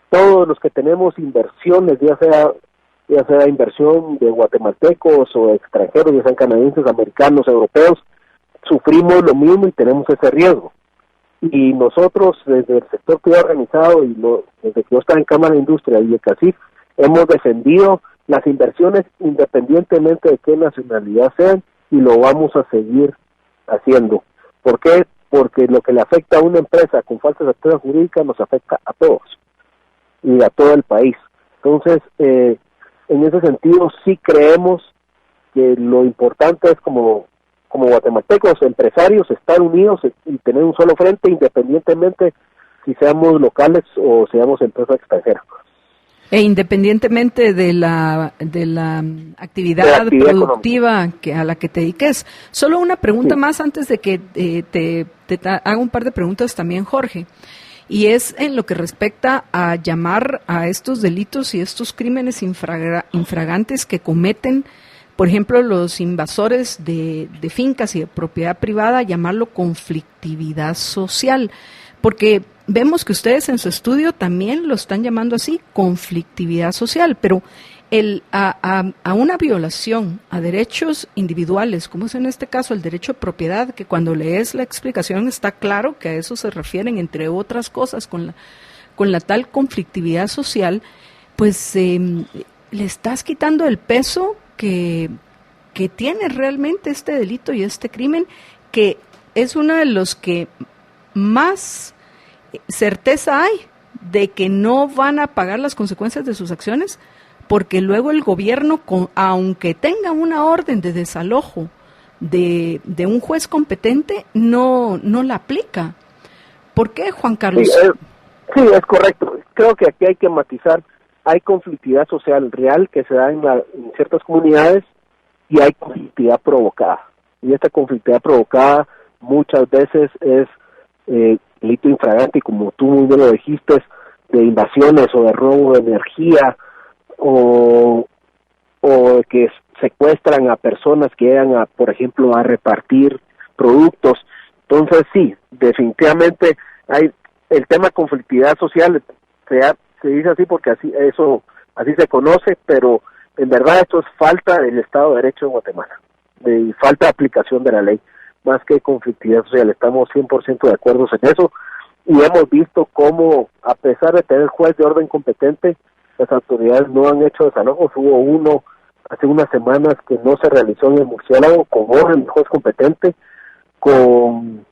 todos los que tenemos inversiones, ya sea inversión de guatemaltecos o extranjeros, ya sean canadienses, americanos, europeos, sufrimos lo mismo y tenemos ese riesgo. Y nosotros, desde el sector privado organizado desde que yo estaba en Cámara de Industria y el CACIF, hemos defendido las inversiones independientemente de qué nacionalidad sean, y lo vamos a seguir haciendo. ¿Por qué? Porque lo que le afecta a una empresa con falta de certeza jurídica nos afecta a todos y a todo el país. Entonces, en ese sentido sí creemos que lo importante es como guatemaltecos, empresarios, estar unidos y tener un solo frente, independientemente si seamos locales o seamos empresa extranjera. E independientemente de la actividad productiva a la que te dediques. Solo una pregunta más antes de que te haga un par de preguntas también, Jorge. Y es en lo que respecta a llamar a estos delitos y estos crímenes infragantes que cometen, por ejemplo, los invasores de fincas y de propiedad privada, llamarlo conflictividad social. Porque vemos que ustedes en su estudio también lo están llamando así, conflictividad social, pero a una violación a derechos individuales, como es en este caso el derecho de propiedad, que cuando lees la explicación está claro que a eso se refieren, entre otras cosas, con la tal conflictividad social, pues le estás quitando el peso que tiene realmente este delito y este crimen, que es uno de los que más certeza hay de que no van a pagar las consecuencias de sus acciones, porque luego el gobierno, aunque tenga una orden de desalojo de un juez competente, no la aplica. ¿Por qué, Juan Carlos? Sí, es correcto. Creo que aquí hay que matizar. Hay conflictividad social real que se da en ciertas comunidades y hay conflictividad provocada. Y esta conflictividad provocada muchas veces es delito infragante, y como tú muy bien lo dijiste, de invasiones o de robo de energía o que secuestran a personas que llegan por ejemplo, a repartir productos. Entonces sí, definitivamente hay el tema conflictividad social, se dice así porque así se conoce, pero en verdad esto es falta del Estado de Derecho de Guatemala, de falta de aplicación de la ley, más que conflictividad social. Estamos 100% de acuerdo en eso, y hemos visto cómo, a pesar de tener juez de orden competente, las autoridades no han hecho desalojos. Hubo uno hace unas semanas que no se realizó en el Murciélago con orden de juez competente, con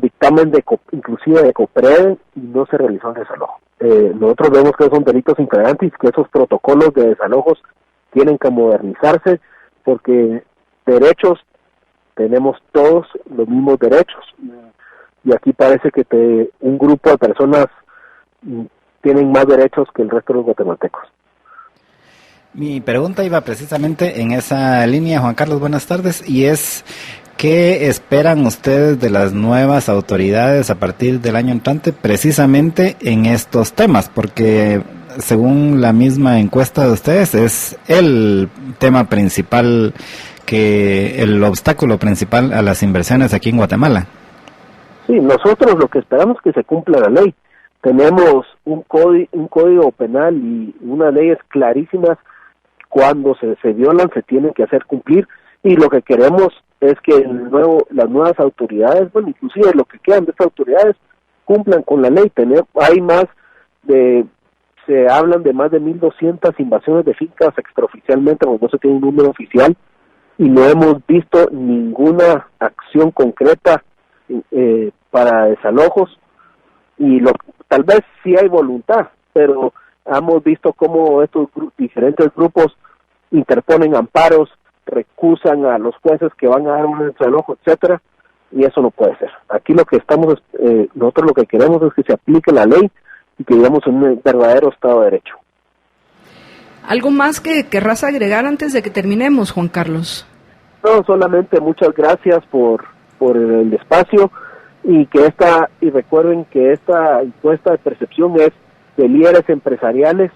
dictamen inclusive de COPRED, y no se realizó el desalojo. Nosotros vemos que son delitos infragantes, que esos protocolos de desalojos tienen que modernizarse, porque derechos tenemos todos los mismos derechos, y aquí parece que un grupo de personas tienen más derechos que el resto de los guatemaltecos. Mi pregunta iba precisamente en esa línea, Juan Carlos, buenas tardes, y es: ¿qué esperan ustedes de las nuevas autoridades a partir del año entrante precisamente en estos temas? Porque según la misma encuesta de ustedes es el tema principal, el obstáculo principal a las inversiones aquí en Guatemala. Sí, nosotros lo que esperamos es que se cumpla la ley. Tenemos un código penal y unas leyes clarísimas. Cuando se violan se tienen que hacer cumplir, y lo que queremos es que las nuevas autoridades, bueno, inclusive lo que quedan de estas autoridades, cumplan con la ley. Se hablan de más de 1,200 invasiones de fincas extraoficialmente, porque no se tiene un número oficial, y no hemos visto ninguna acción concreta para desalojos, y tal vez sí hay voluntad, pero hemos visto cómo estos diferentes grupos interponen amparos, recusan a los jueces que van a dar un desalojo, etcétera, y eso no puede ser. Aquí nosotros lo que queremos es que se aplique la ley y que vivamos en un verdadero Estado de Derecho. ¿Algo más que querrás agregar antes de que terminemos, Juan Carlos? No, solamente muchas gracias por el espacio, y recuerden que esta encuesta de percepción es de líderes empresariales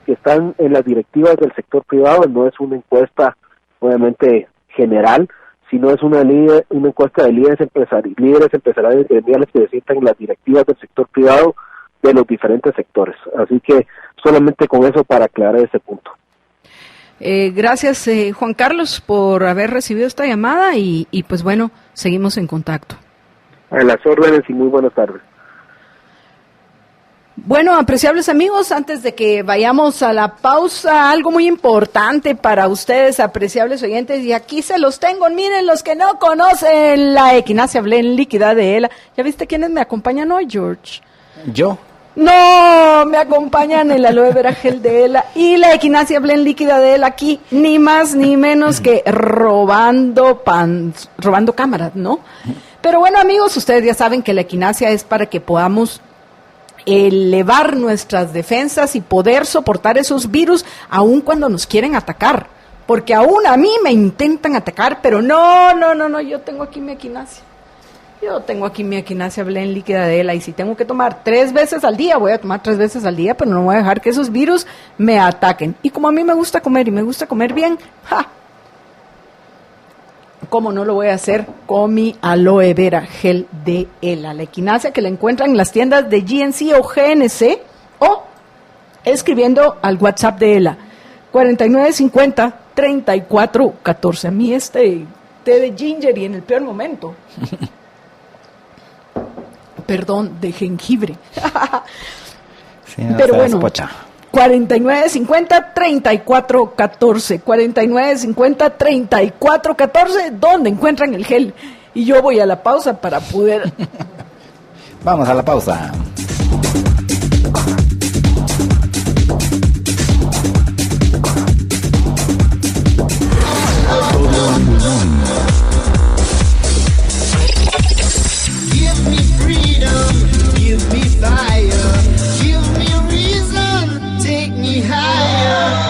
que están en las directivas del sector privado. No es una encuesta, obviamente, general, sino es una encuesta de líderes empresariales gremiales que se sientan en las directivas del sector privado de los diferentes sectores. Así que solamente con eso para aclarar ese punto. Gracias, Juan Carlos, por haber recibido esta llamada y pues bueno, seguimos en contacto. A las órdenes y muy buenas tardes. Bueno, apreciables amigos, antes de que vayamos a la pausa, algo muy importante para ustedes, apreciables oyentes, y aquí se los tengo. Miren, los que no conocen la Equinacia Blend líquida de ELA. ¿Ya viste quiénes me acompañan hoy, George? Yo. No, me acompañan el aloe vera gel de ELA y la Equinacia Blend líquida de ELA aquí, ni más ni menos que robando cámaras, ¿no? Pero bueno, amigos, ustedes ya saben que la Equinacia es para que podamos elevar nuestras defensas y poder soportar esos virus aun cuando nos quieren atacar, porque aún a mí me intentan atacar, pero no, yo tengo aquí mi Equinacia. Yo tengo aquí mi Equinacia Blend líquida de ELA y si tengo que tomar 3 veces al día, voy a tomar 3 veces al día, pero no voy a dejar que esos virus me ataquen. Y como a mí me gusta comer y me gusta comer bien, ¿cómo no lo voy a hacer con mi aloe vera gel de ELA? La Equinacia que la encuentran en las tiendas de GNC o GNC o escribiendo al WhatsApp de ELA 4950-3414. A mí té de ginger y en el peor momento. Perdón, de jengibre. Sí, no, pero bueno, pocha. 4950-3414, 4950-3414, ¿dónde encuentran el gel? Y yo voy a la pausa para poder... Vamos a la pausa. Give me freedom, give me fire, give me reason, take me higher.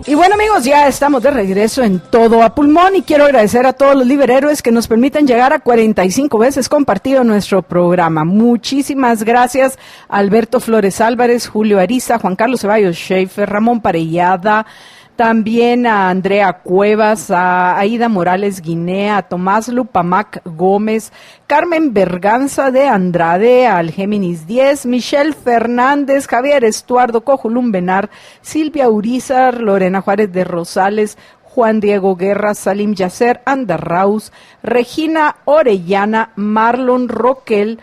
Y bueno amigos, ya estamos de regreso en Todo a Pulmón y quiero agradecer a todos los liberhéroes que nos permiten llegar a 45 veces compartido nuestro programa. Muchísimas gracias a Alberto Flores Álvarez, Julio Ariza, Juan Carlos Ceballos Schaefer, Ramón Parellada, también a Andrea Cuevas, a Aida Morales Guinea, a Tomás Lupamac Gómez, Carmen Berganza de Andrade, al Géminis 10, Michelle Fernández, Javier Estuardo Cojulum Benar, Silvia Urizar, Lorena Juárez de Rosales, Juan Diego Guerra, Salim Yacer, Andarraus, Regina Orellana, Marlon Roquel,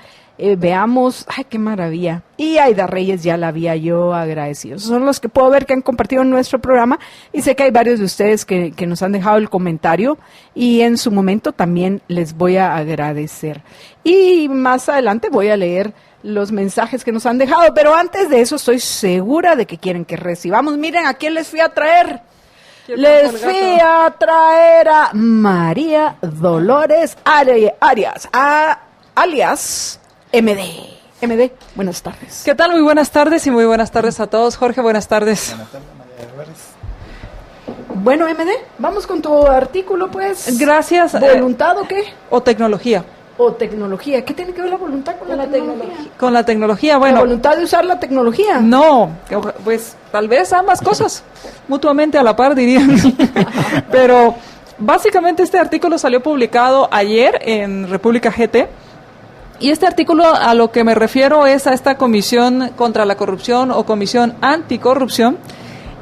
veamos, ay, qué maravilla. Y Aida Reyes ya la había yo agradecido. Son los que puedo ver que han compartido en nuestro programa y sé que hay varios de ustedes que nos han dejado el comentario y en su momento también les voy a agradecer. Y más adelante voy a leer los mensajes que nos han dejado, pero antes de eso estoy segura de que quieren que recibamos. Miren, ¿a quién les fui a traer? Les fui a traer a María Dolores Arias, alias MD, buenas tardes. ¿Qué tal? Muy buenas tardes y muy buenas tardes a todos. Jorge, buenas tardes. Bueno, MD, vamos con tu artículo, pues. Gracias. ¿Voluntad o qué? O tecnología. O tecnología. ¿Qué tiene que ver la voluntad con la tecnología? Con la tecnología, bueno. ¿La voluntad de usar la tecnología? No, pues tal vez ambas cosas, mutuamente a la par dirían. Pero básicamente este artículo salió publicado ayer en República GT. Y este artículo a lo que me refiero es a esta Comisión contra la Corrupción o Comisión Anticorrupción,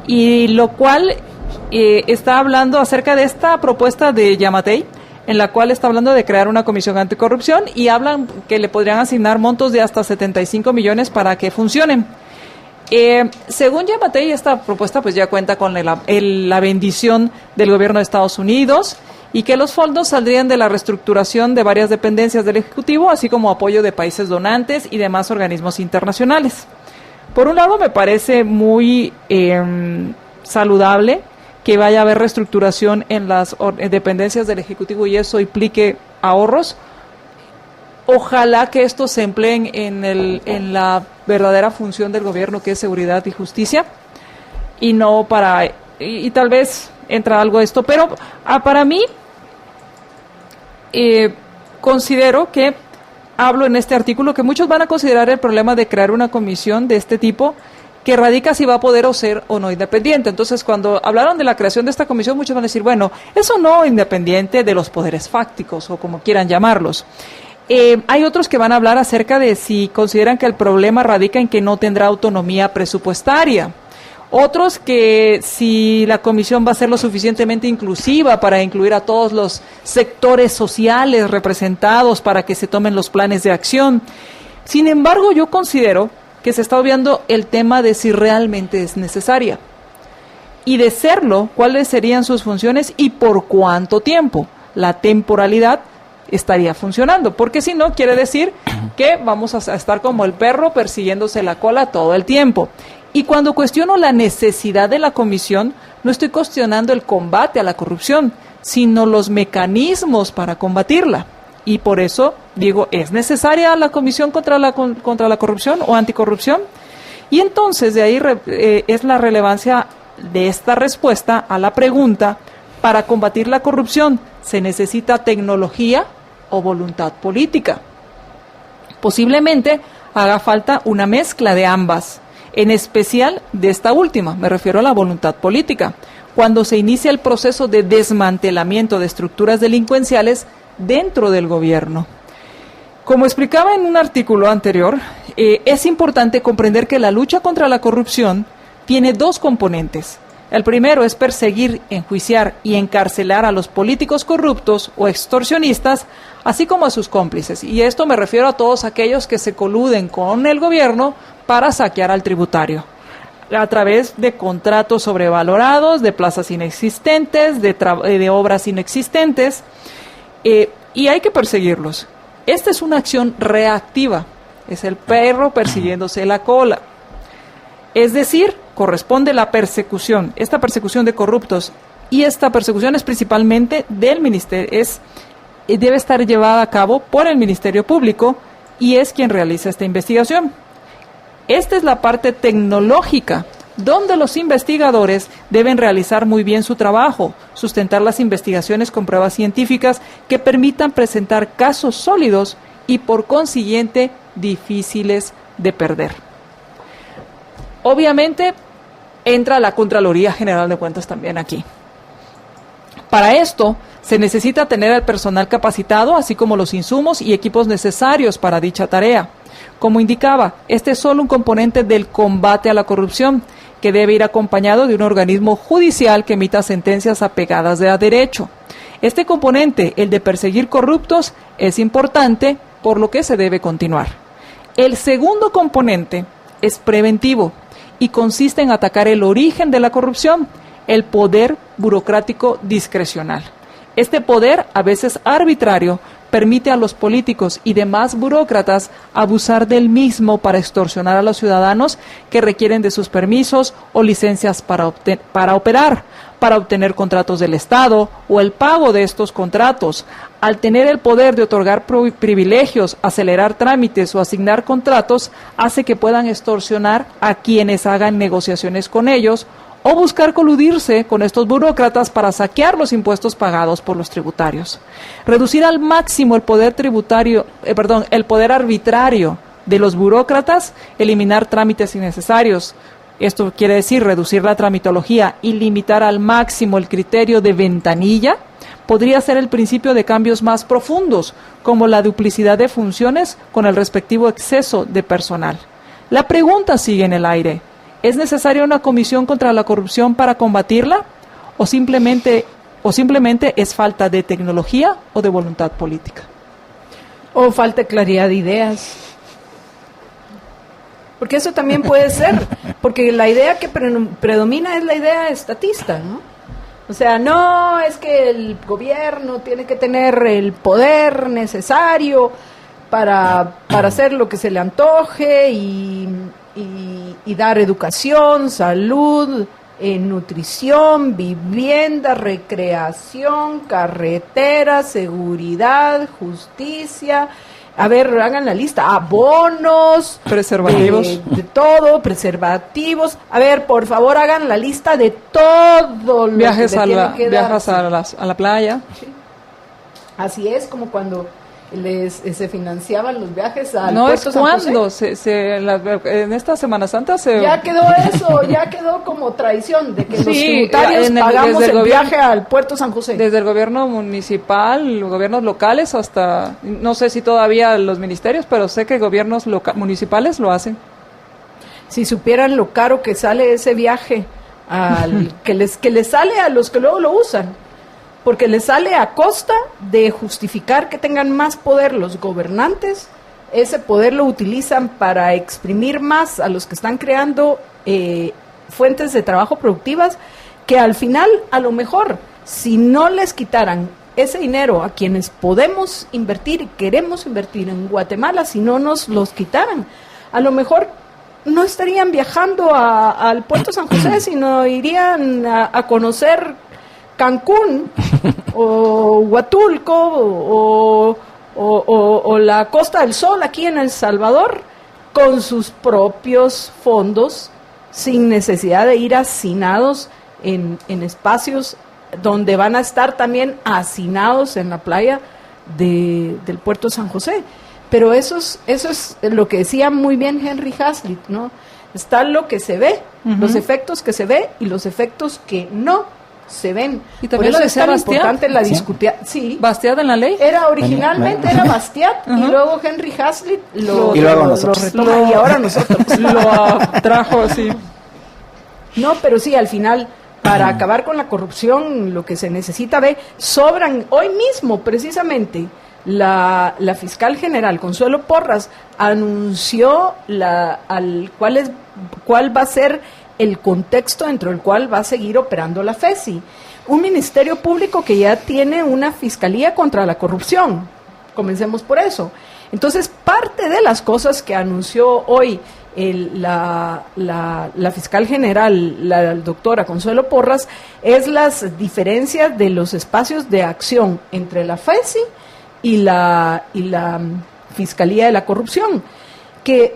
y lo cual está hablando acerca de esta propuesta de Yamatei, en la cual está hablando de crear una comisión anticorrupción y hablan que le podrían asignar montos de hasta 75 millones para que funcionen. Según Yamatei, esta propuesta pues ya cuenta con la bendición del gobierno de Estados Unidos, y que los fondos saldrían de la reestructuración de varias dependencias del Ejecutivo, así como apoyo de países donantes y demás organismos internacionales. Por un lado, me parece muy saludable que vaya a haber reestructuración en las dependencias del Ejecutivo y eso implique ahorros. Ojalá que estos se empleen en la verdadera función del gobierno, que es seguridad y justicia, y no para... y tal vez entra algo de esto, pero para mí considero que hablo en este artículo que muchos van a considerar el problema de crear una comisión de este tipo que radica si va a poder o ser o no independiente. Entonces, cuando hablaron de la creación de esta comisión, muchos van a decir, bueno, eso no independiente de los poderes fácticos o como quieran llamarlos. Hay otros que van a hablar acerca de si consideran que el problema radica en que no tendrá autonomía presupuestaria. Otros que si la comisión va a ser lo suficientemente inclusiva para incluir a todos los sectores sociales representados para que se tomen los planes de acción. Sin embargo, yo considero que se está obviando el tema de si realmente es necesaria. Y de serlo, cuáles serían sus funciones y por cuánto tiempo la temporalidad estaría funcionando. Porque si no, quiere decir que vamos a estar como el perro persiguiéndose la cola todo el tiempo. Y cuando cuestiono la necesidad de la comisión, no estoy cuestionando el combate a la corrupción, sino los mecanismos para combatirla. Y por eso digo, ¿es necesaria la comisión contra la corrupción o anticorrupción? Y entonces de ahí es la relevancia de esta respuesta a la pregunta, para combatir la corrupción, ¿se necesita tecnología o voluntad política? Posiblemente haga falta una mezcla de ambas, en especial de esta última, me refiero a la voluntad política, cuando se inicia el proceso de desmantelamiento de estructuras delincuenciales dentro del gobierno. Como explicaba en un artículo anterior, es importante comprender que la lucha contra la corrupción tiene dos componentes. El primero es perseguir, enjuiciar y encarcelar a los políticos corruptos o extorsionistas, así como a sus cómplices. Y esto me refiero a todos aquellos que se coluden con el gobierno para saquear al tributario, a través de contratos sobrevalorados, de plazas inexistentes, de obras inexistentes, y hay que perseguirlos. Esta es una acción reactiva, es el perro persiguiéndose la cola. Es decir, corresponde la persecución, esta persecución de corruptos, y esta persecución es principalmente del ministerio, debe estar llevada a cabo por el Ministerio Público y es quien realiza esta investigación. Esta es la parte tecnológica, donde los investigadores deben realizar muy bien su trabajo, sustentar las investigaciones con pruebas científicas que permitan presentar casos sólidos y por consiguiente difíciles de perder. Obviamente entra la Contraloría General de Cuentas también aquí. Para esto se necesita tener al personal capacitado, así como los insumos y equipos necesarios para dicha tarea. Como indicaba, este es solo un componente del combate a la corrupción, que debe ir acompañado de un organismo judicial que emita sentencias apegadas a derecho. Este componente, el de perseguir corruptos, es importante, por lo que se debe continuar. El segundo componente es preventivo y consiste en atacar el origen de la corrupción, el poder burocrático discrecional. Este poder, a veces arbitrario, permite a los políticos y demás burócratas abusar del mismo para extorsionar a los ciudadanos que requieren de sus permisos o licencias para operar, para obtener contratos del Estado o el pago de estos contratos. Al tener el poder de otorgar privilegios, acelerar trámites o asignar contratos, hace que puedan extorsionar a quienes hagan negociaciones con ellos o buscar coludirse con estos burócratas para saquear los impuestos pagados por los tributarios. Reducir al máximo el poder el poder arbitrario de los burócratas, eliminar trámites innecesarios. Esto quiere decir reducir la tramitología y limitar al máximo el criterio de ventanilla, podría ser el principio de cambios más profundos, como la duplicidad de funciones con el respectivo exceso de personal. La pregunta sigue en el aire. ¿Es necesaria una comisión contra la corrupción para combatirla? ¿O simplemente es falta de tecnología o de voluntad política? O falta de claridad de ideas. Porque eso también puede ser, porque la idea que predomina es la idea estatista, ¿no? O sea, no, es que el gobierno tiene que tener el poder necesario para hacer lo que se le antoje y dar educación, salud, nutrición, vivienda, recreación, carretera, seguridad, justicia. A ver, hagan la lista. Abonos. Preservativos. De todo, preservativos. A ver, por favor, hagan la lista de todo lo viajes que tienen que dar. Viajes a la playa. Sí. Así es, como cuando se financiaban los viajes al No es puerto San José. cuando, en esta Semana Santa se... Ya quedó eso, ya quedó como tradición de que los Sí, tributarios pagamos el viaje al puerto San José. Desde el gobierno municipal, los gobiernos locales, hasta, no sé si todavía los ministerios, pero sé que gobiernos municipales lo hacen. Si supieran lo caro que sale ese viaje, que les sale a los que luego lo usan, porque les sale a costa de justificar que tengan más poder los gobernantes. Ese poder lo utilizan para exprimir más a los que están creando fuentes de trabajo productivas, que al final, a lo mejor, si no les quitaran ese dinero a quienes podemos invertir y queremos invertir en Guatemala, si no nos los quitaran, a lo mejor no estarían viajando al puerto San José, sino irían a conocer Cancún o Huatulco o la Costa del Sol aquí en El Salvador, con sus propios fondos, sin necesidad de ir hacinados en espacios donde van a estar también hacinados en la playa del puerto San José. Pero eso es lo que decía muy bien Henry Hazlitt, ¿no? Está lo que se ve, los efectos que se ve y los efectos que no se ven. Y también por lo eso es decía tan Bastiat. importante la discusión. Sí. ¿Bastiat en la ley? Era originalmente era Bastiat y luego Henry Hazlitt Y luego nosotros. retoma, y ahora nosotros Lo trajo así. No, pero sí, al final, para acabar con la corrupción, lo que se necesita sobran. Hoy mismo, precisamente, la fiscal general, Consuelo Porras, anunció cuál va a ser el contexto dentro del cual va a seguir operando la FESI. Un ministerio público que ya tiene una fiscalía contra la corrupción. Comencemos por eso. Entonces, parte de las cosas que anunció hoy la fiscal general, la doctora Consuelo Porras, es las diferencias de los espacios de acción entre la FESI y la Fiscalía de la Corrupción, que,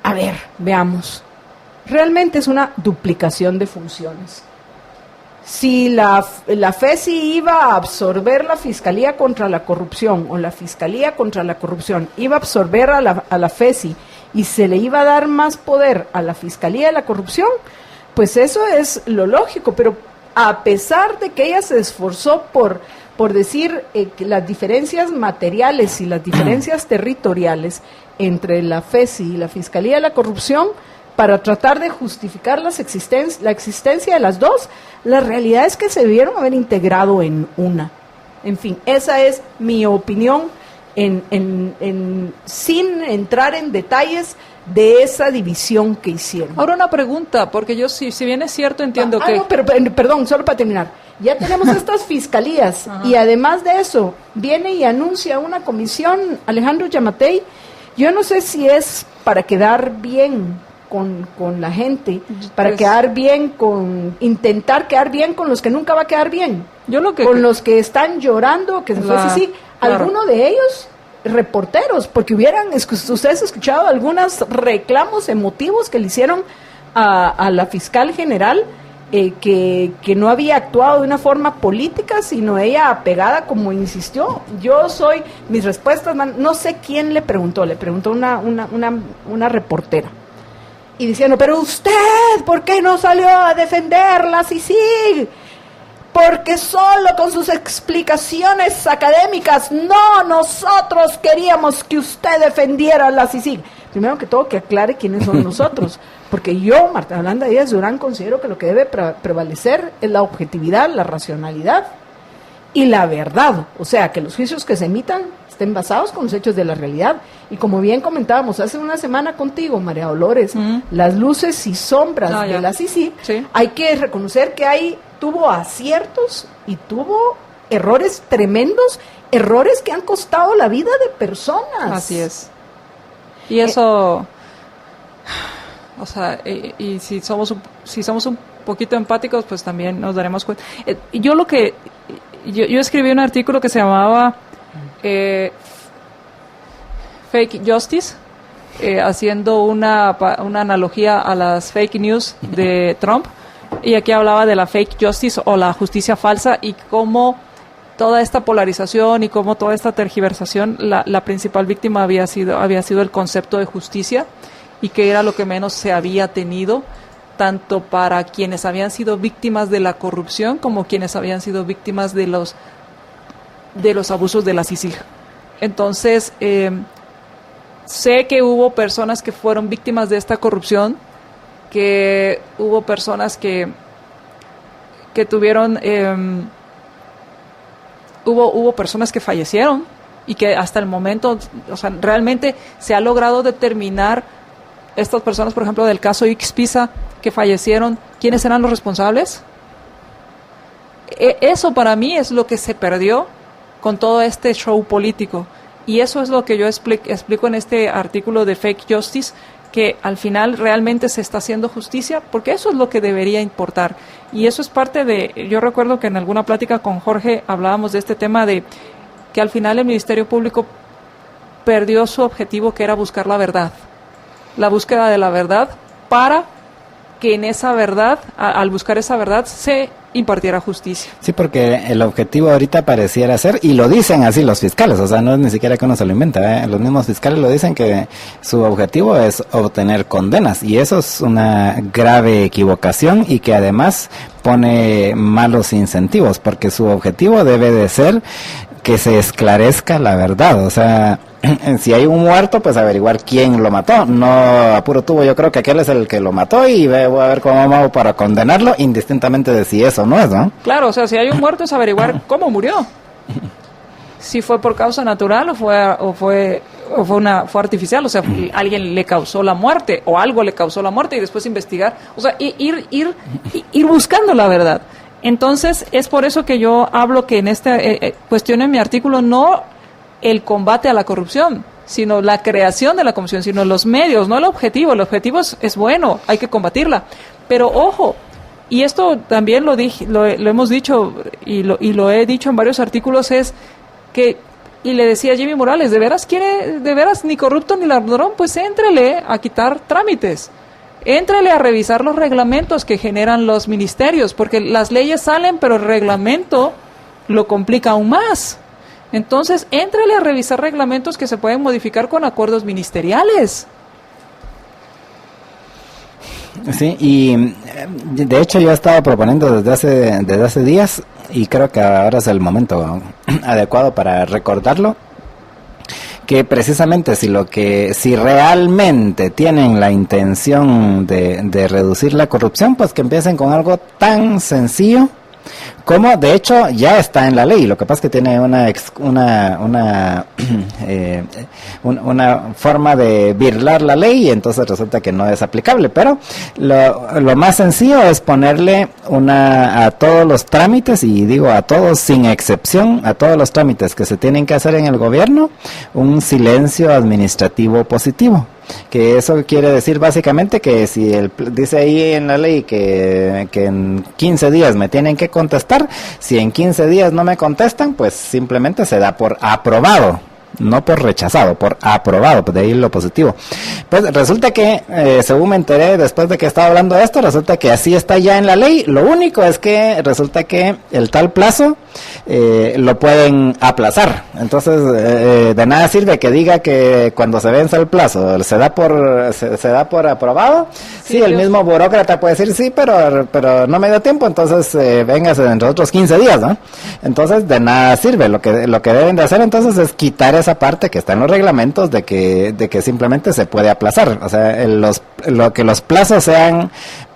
a ver, veamos, realmente es una duplicación de funciones. Si la FESI iba a absorber la Fiscalía contra la Corrupción, o la Fiscalía contra la Corrupción iba a absorber a la FESI y se le iba a dar más poder a la Fiscalía de la Corrupción, pues eso es lo lógico, pero a pesar de que ella se esforzó por decir que las diferencias materiales y las diferencias territoriales entre la FESI y la Fiscalía de la Corrupción, para tratar de justificar la existencia de las dos, la realidad es que se debieron haber integrado en una. En fin, esa es mi opinión, sin entrar en detalles de esa división que hicieron. Ahora una pregunta, porque yo si bien es cierto entiendo que... No, pero perdón, solo para terminar. Ya tenemos estas fiscalías y además de eso, viene y anuncia una comisión, Alejandro Yamatei. Yo no sé si es para quedar bien con la gente, para quedar bien intentar quedar bien con los que nunca va a quedar bien, con los que están llorando, que se fue así, alguno de ellos reporteros, porque ustedes escuchado algunos reclamos emotivos que le hicieron a la fiscal general, que no había actuado de una forma política, sino ella apegada como insistió. Mis respuestas, no sé quién le preguntó una reportera. Y diciendo, pero usted, ¿por qué no salió a defender la CICIG? Porque solo con sus explicaciones académicas, no, nosotros queríamos que usted defendiera la CICIG. Primero que todo, que aclare quiénes son nosotros, porque yo, Marta Yolanda Díaz Durán, considero que lo que debe prevalecer es la objetividad, la racionalidad y la verdad. O sea, que los juicios que se emitan estén basados con los hechos de la realidad. Y como bien comentábamos hace una semana contigo, María Dolores, las luces y sombras de la CICIG, hay que reconocer que tuvo aciertos y tuvo errores tremendos, errores que han costado la vida de personas. Así es. Y eso, o sea, y si somos un poquito empáticos, pues también nos daremos cuenta. Yo escribí un artículo que se llamaba Fake Justice, haciendo una analogía a las fake news de Trump, y aquí hablaba de la fake justice o la justicia falsa y cómo toda esta polarización y cómo toda esta tergiversación, la principal víctima había sido el concepto de justicia, y que era lo que menos se había tenido, tanto para quienes habían sido víctimas de la corrupción como quienes habían sido víctimas de los abusos de la CICIG. Entonces, sé que hubo personas que fueron víctimas de esta corrupción, que hubo personas que tuvieron, hubo personas que fallecieron, y que hasta el momento, o sea, realmente se ha logrado determinar estas personas, por ejemplo, del caso Ixpisa, que fallecieron, ¿quiénes eran los responsables? Eso para mí es lo que se perdió con todo este show político, y eso es lo que yo explico en este artículo de Fake Justice, que al final realmente se está haciendo justicia, porque eso es lo que debería importar. Y eso es parte de, yo recuerdo que en alguna plática con Jorge hablábamos de este tema de que al final el Ministerio Público perdió su objetivo, que era buscar la verdad, la búsqueda de la verdad, para que en esa verdad, al buscar esa verdad, se impartiera justicia. Sí, porque el objetivo ahorita pareciera ser, y lo dicen así los fiscales, o sea, no es ni siquiera que uno se lo inventa, los mismos fiscales lo dicen, que su objetivo es obtener condenas, y eso es una grave equivocación, y que además pone malos incentivos, porque su objetivo debe de ser que se esclarezca la verdad, o sea, si hay un muerto, pues averiguar quién lo mató, no a puro tubo, yo creo que aquel es el que lo mató, y voy a ver cómo hago para condenarlo, indistintamente de si eso no es, ¿no? Claro, o sea, si hay un muerto es averiguar cómo murió, si fue por causa natural o fue artificial, o sea, alguien le causó la muerte o algo le causó la muerte, y después investigar, o sea, ir buscando la verdad. Entonces, es por eso que yo hablo que en esta cuestión en mi artículo, no el combate a la corrupción, sino la creación de la corrupción, sino los medios, no el objetivo. El objetivo es bueno, hay que combatirla. Pero ojo, y esto también lo hemos dicho y lo he dicho en varios artículos, es que, y le decía a Jimmy Morales, ¿de veras ni corrupto ni ladrón? Pues éntrele a quitar trámites. Éntrele a revisar los reglamentos que generan los ministerios, porque las leyes salen, pero el reglamento lo complica aún más. Entonces, éntrele a revisar reglamentos que se pueden modificar con acuerdos ministeriales. Sí, y de hecho yo he estado proponiendo desde hace días, y creo que ahora es el momento adecuado para recordarlo, que precisamente si realmente tienen la intención de reducir la corrupción, pues que empiecen con algo tan sencillo como, de hecho, ya está en la ley. Lo que pasa es que tiene una forma de birlar la ley, y entonces resulta que no es aplicable. Pero lo más sencillo es ponerle a todos los trámites, y digo a todos sin excepción, a todos los trámites que se tienen que hacer en el gobierno, un silencio administrativo positivo. Que eso quiere decir básicamente que si dice ahí en la ley que en 15 días me tienen que contestar, si en 15 días no me contestan, pues simplemente se da por aprobado, no por rechazado, por aprobado, pues de ahí lo positivo. Pues resulta que, según me enteré después de que estaba hablando de esto, resulta que así está ya en la ley. Lo único es que resulta que el tal plazo lo pueden aplazar. Entonces, de nada sirve que diga que cuando se vence el plazo se da por aprobado. Sí, el mismo burócrata puede decir sí, pero no me dio tiempo, entonces véngase dentro de otros 15 días, ¿no? Entonces, de nada sirve. Lo que deben de hacer entonces es quitar esa parte que está en los reglamentos de que simplemente se puede aplazar. O sea, que los plazos sean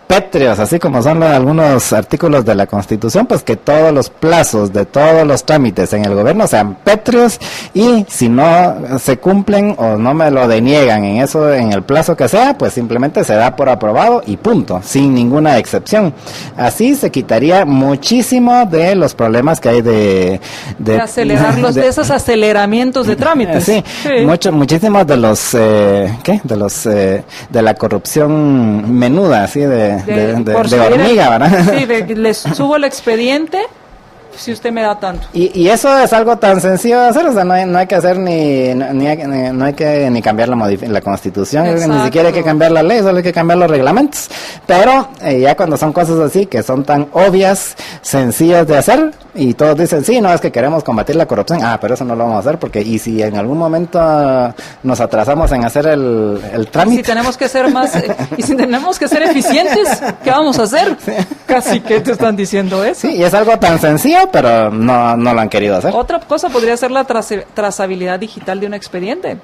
pétreos, así como son algunos artículos de la Constitución, pues que todos los plazos de todos los trámites en el gobierno sean pétreos, y si no se cumplen o no me lo deniegan en el plazo que sea, pues simplemente se da por aprobado y punto, sin ninguna excepción. Así se quitaría muchísimo de los problemas que hay de acelerarlos, de esos aceleramientos de trámites. Sí. Muchísimos de los de la corrupción menuda, así de hormiga, ¿verdad? Sí, les subo el expediente si usted me da tanto. Y eso es algo tan sencillo de hacer, o sea, no hay que hacer no hay que cambiar la Constitución. Exacto. Ni siquiera hay que cambiar la ley, solo hay que cambiar los reglamentos. Pero ya cuando son cosas así, que son tan obvias, sencillas de hacer, Y todos dicen, sí, no, es que queremos combatir la corrupción. Pero eso no lo vamos a hacer porque, y si en algún momento nos atrasamos en hacer el trámite. Si tenemos que ser más, y si tenemos que ser eficientes, ¿qué vamos a hacer? Sí. Casi que te están diciendo eso. Sí, y es algo tan sencillo, pero no lo han querido hacer. Otra cosa podría ser la trazabilidad digital de un expediente.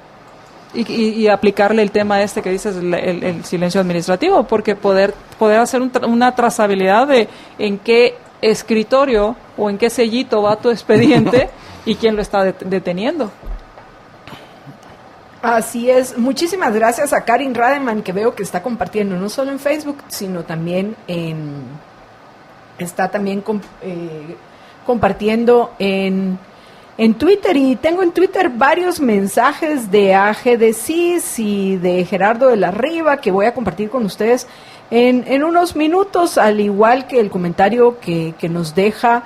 Y aplicarle el tema que dices, el silencio administrativo, porque poder hacer una trazabilidad de en qué escritorio o en qué sellito va tu expediente y quién lo está deteniendo. Así es. Muchísimas gracias a Karin Rademan, que veo que está compartiendo no solo en Facebook, sino también está también compartiendo en Twitter, y tengo en Twitter varios mensajes de AG de CIS y de Gerardo de la Riva que voy a compartir con ustedes en unos minutos, al igual que el comentario que nos deja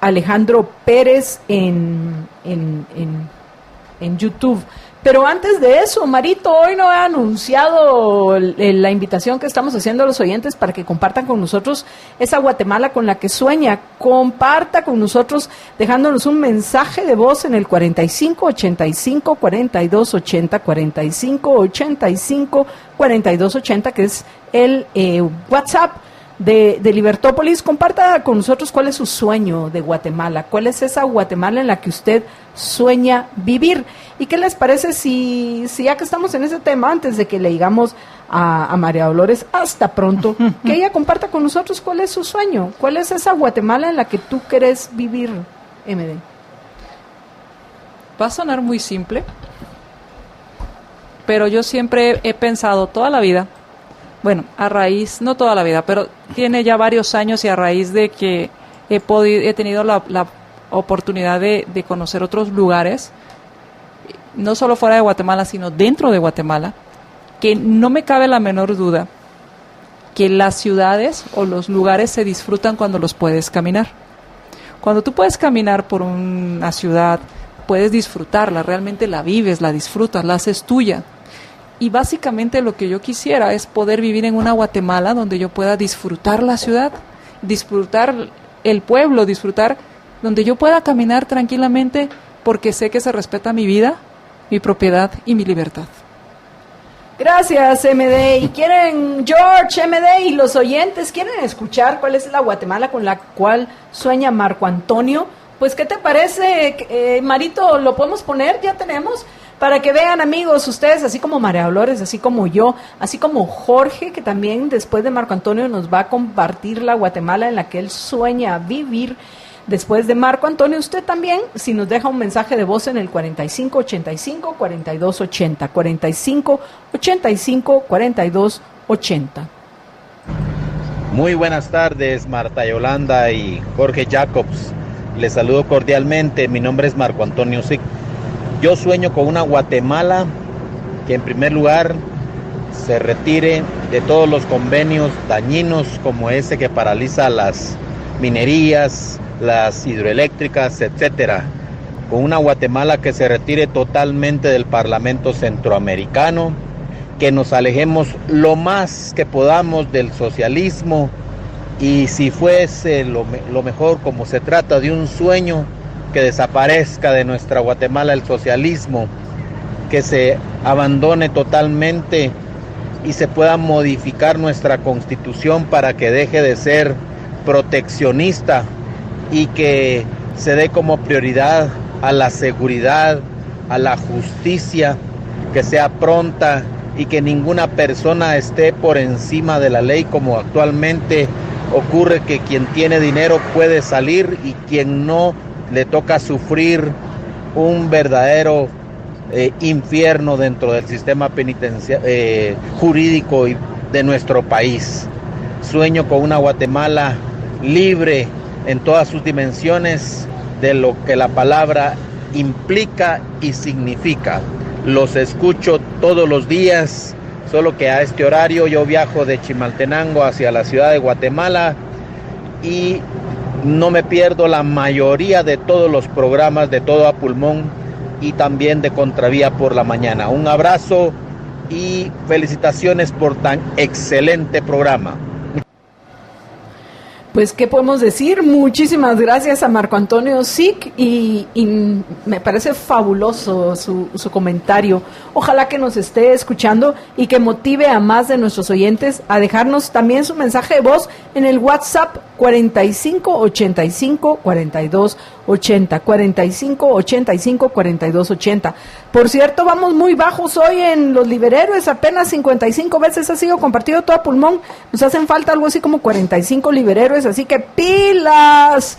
Alejandro Pérez en YouTube. Pero antes de eso, Marito, hoy no he anunciado la invitación que estamos haciendo a los oyentes para que compartan con nosotros esa Guatemala con la que sueña. Comparta con nosotros dejándonos un mensaje de voz en el 45 85 42 80, 45 85 42 80, que es el WhatsApp de Libertópolis. Comparta con nosotros cuál es su sueño de Guatemala, cuál es esa Guatemala en la que usted sueña vivir. ¿Y qué les parece si ya que estamos en ese tema, antes de que le digamos a María Dolores hasta pronto, que ella comparta con nosotros cuál es su sueño, cuál es esa Guatemala en la que tú quieres vivir, MD? Va a sonar muy simple, pero yo siempre he pensado toda la vida, bueno, a raíz, no toda la vida, pero tiene ya varios años, y a raíz de que he tenido la oportunidad de conocer otros lugares, no solo fuera de Guatemala, sino dentro de Guatemala, que no me cabe la menor duda que las ciudades o los lugares se disfrutan cuando los puedes caminar. Cuando tú puedes caminar por una ciudad, puedes disfrutarla, realmente la vives, la disfrutas, la haces tuya. Y básicamente lo que yo quisiera es poder vivir en una Guatemala donde yo pueda disfrutar la ciudad, disfrutar el pueblo, disfrutar donde yo pueda caminar tranquilamente porque sé que se respeta mi vida, mi propiedad y mi libertad. Gracias, MD. Y quieren, George, MD y los oyentes, ¿quieren escuchar cuál es la Guatemala con la cual sueña Marco Antonio? Pues, ¿qué te parece, Marito? ¿Lo podemos poner? Ya tenemos. Para que vean, amigos, ustedes, así como María Dolores, así como yo, así como Jorge, que también después de Marco Antonio nos va a compartir la Guatemala en la que él sueña vivir. Después de Marco Antonio, usted también, si nos deja un mensaje de voz en el 45 85 42 80, 45 85 42 80. Muy buenas tardes, Marta Yolanda y Jorge Jacobs. Les saludo cordialmente. Mi nombre es Marco Antonio Sic. Yo sueño con una Guatemala que, en primer lugar, se retire de todos los convenios dañinos como ese que paraliza las minerías, las hidroeléctricas, etcétera. Con una Guatemala que se retire totalmente del Parlamento Centroamericano, que nos alejemos lo más que podamos del socialismo, y si fuese lo mejor, como se trata de un sueño, que desaparezca de nuestra Guatemala el socialismo, que se abandone totalmente y se pueda modificar nuestra constitución para que deje de ser proteccionista y que se dé como prioridad a la seguridad, a la justicia, que sea pronta y que ninguna persona esté por encima de la ley, como actualmente ocurre, que quien tiene dinero puede salir y quien no le toca sufrir un verdadero infierno dentro del sistema penitenciario jurídico de nuestro país. Sueño con una Guatemala libre en todas sus dimensiones de lo que la palabra implica y significa. Los escucho todos los días, solo que a este horario yo viajo de Chimaltenango hacia la ciudad de Guatemala y no me pierdo la mayoría de todos los programas de Todo a Pulmón y también de Contravía por la mañana. Un abrazo y felicitaciones por tan excelente programa. Pues, ¿qué podemos decir? Muchísimas gracias a Marco Antonio Sic y me parece fabuloso su comentario. Ojalá que nos esté escuchando y que motive a más de nuestros oyentes a dejarnos también su mensaje de voz en el WhatsApp 4585-4280, 4585-4280. Por cierto, vamos muy bajos hoy en los Liberhéroes, apenas 55 veces ha sido compartido todo a pulmón. Nos hacen falta algo así como 45 Liberhéroes, así que ¡pilas!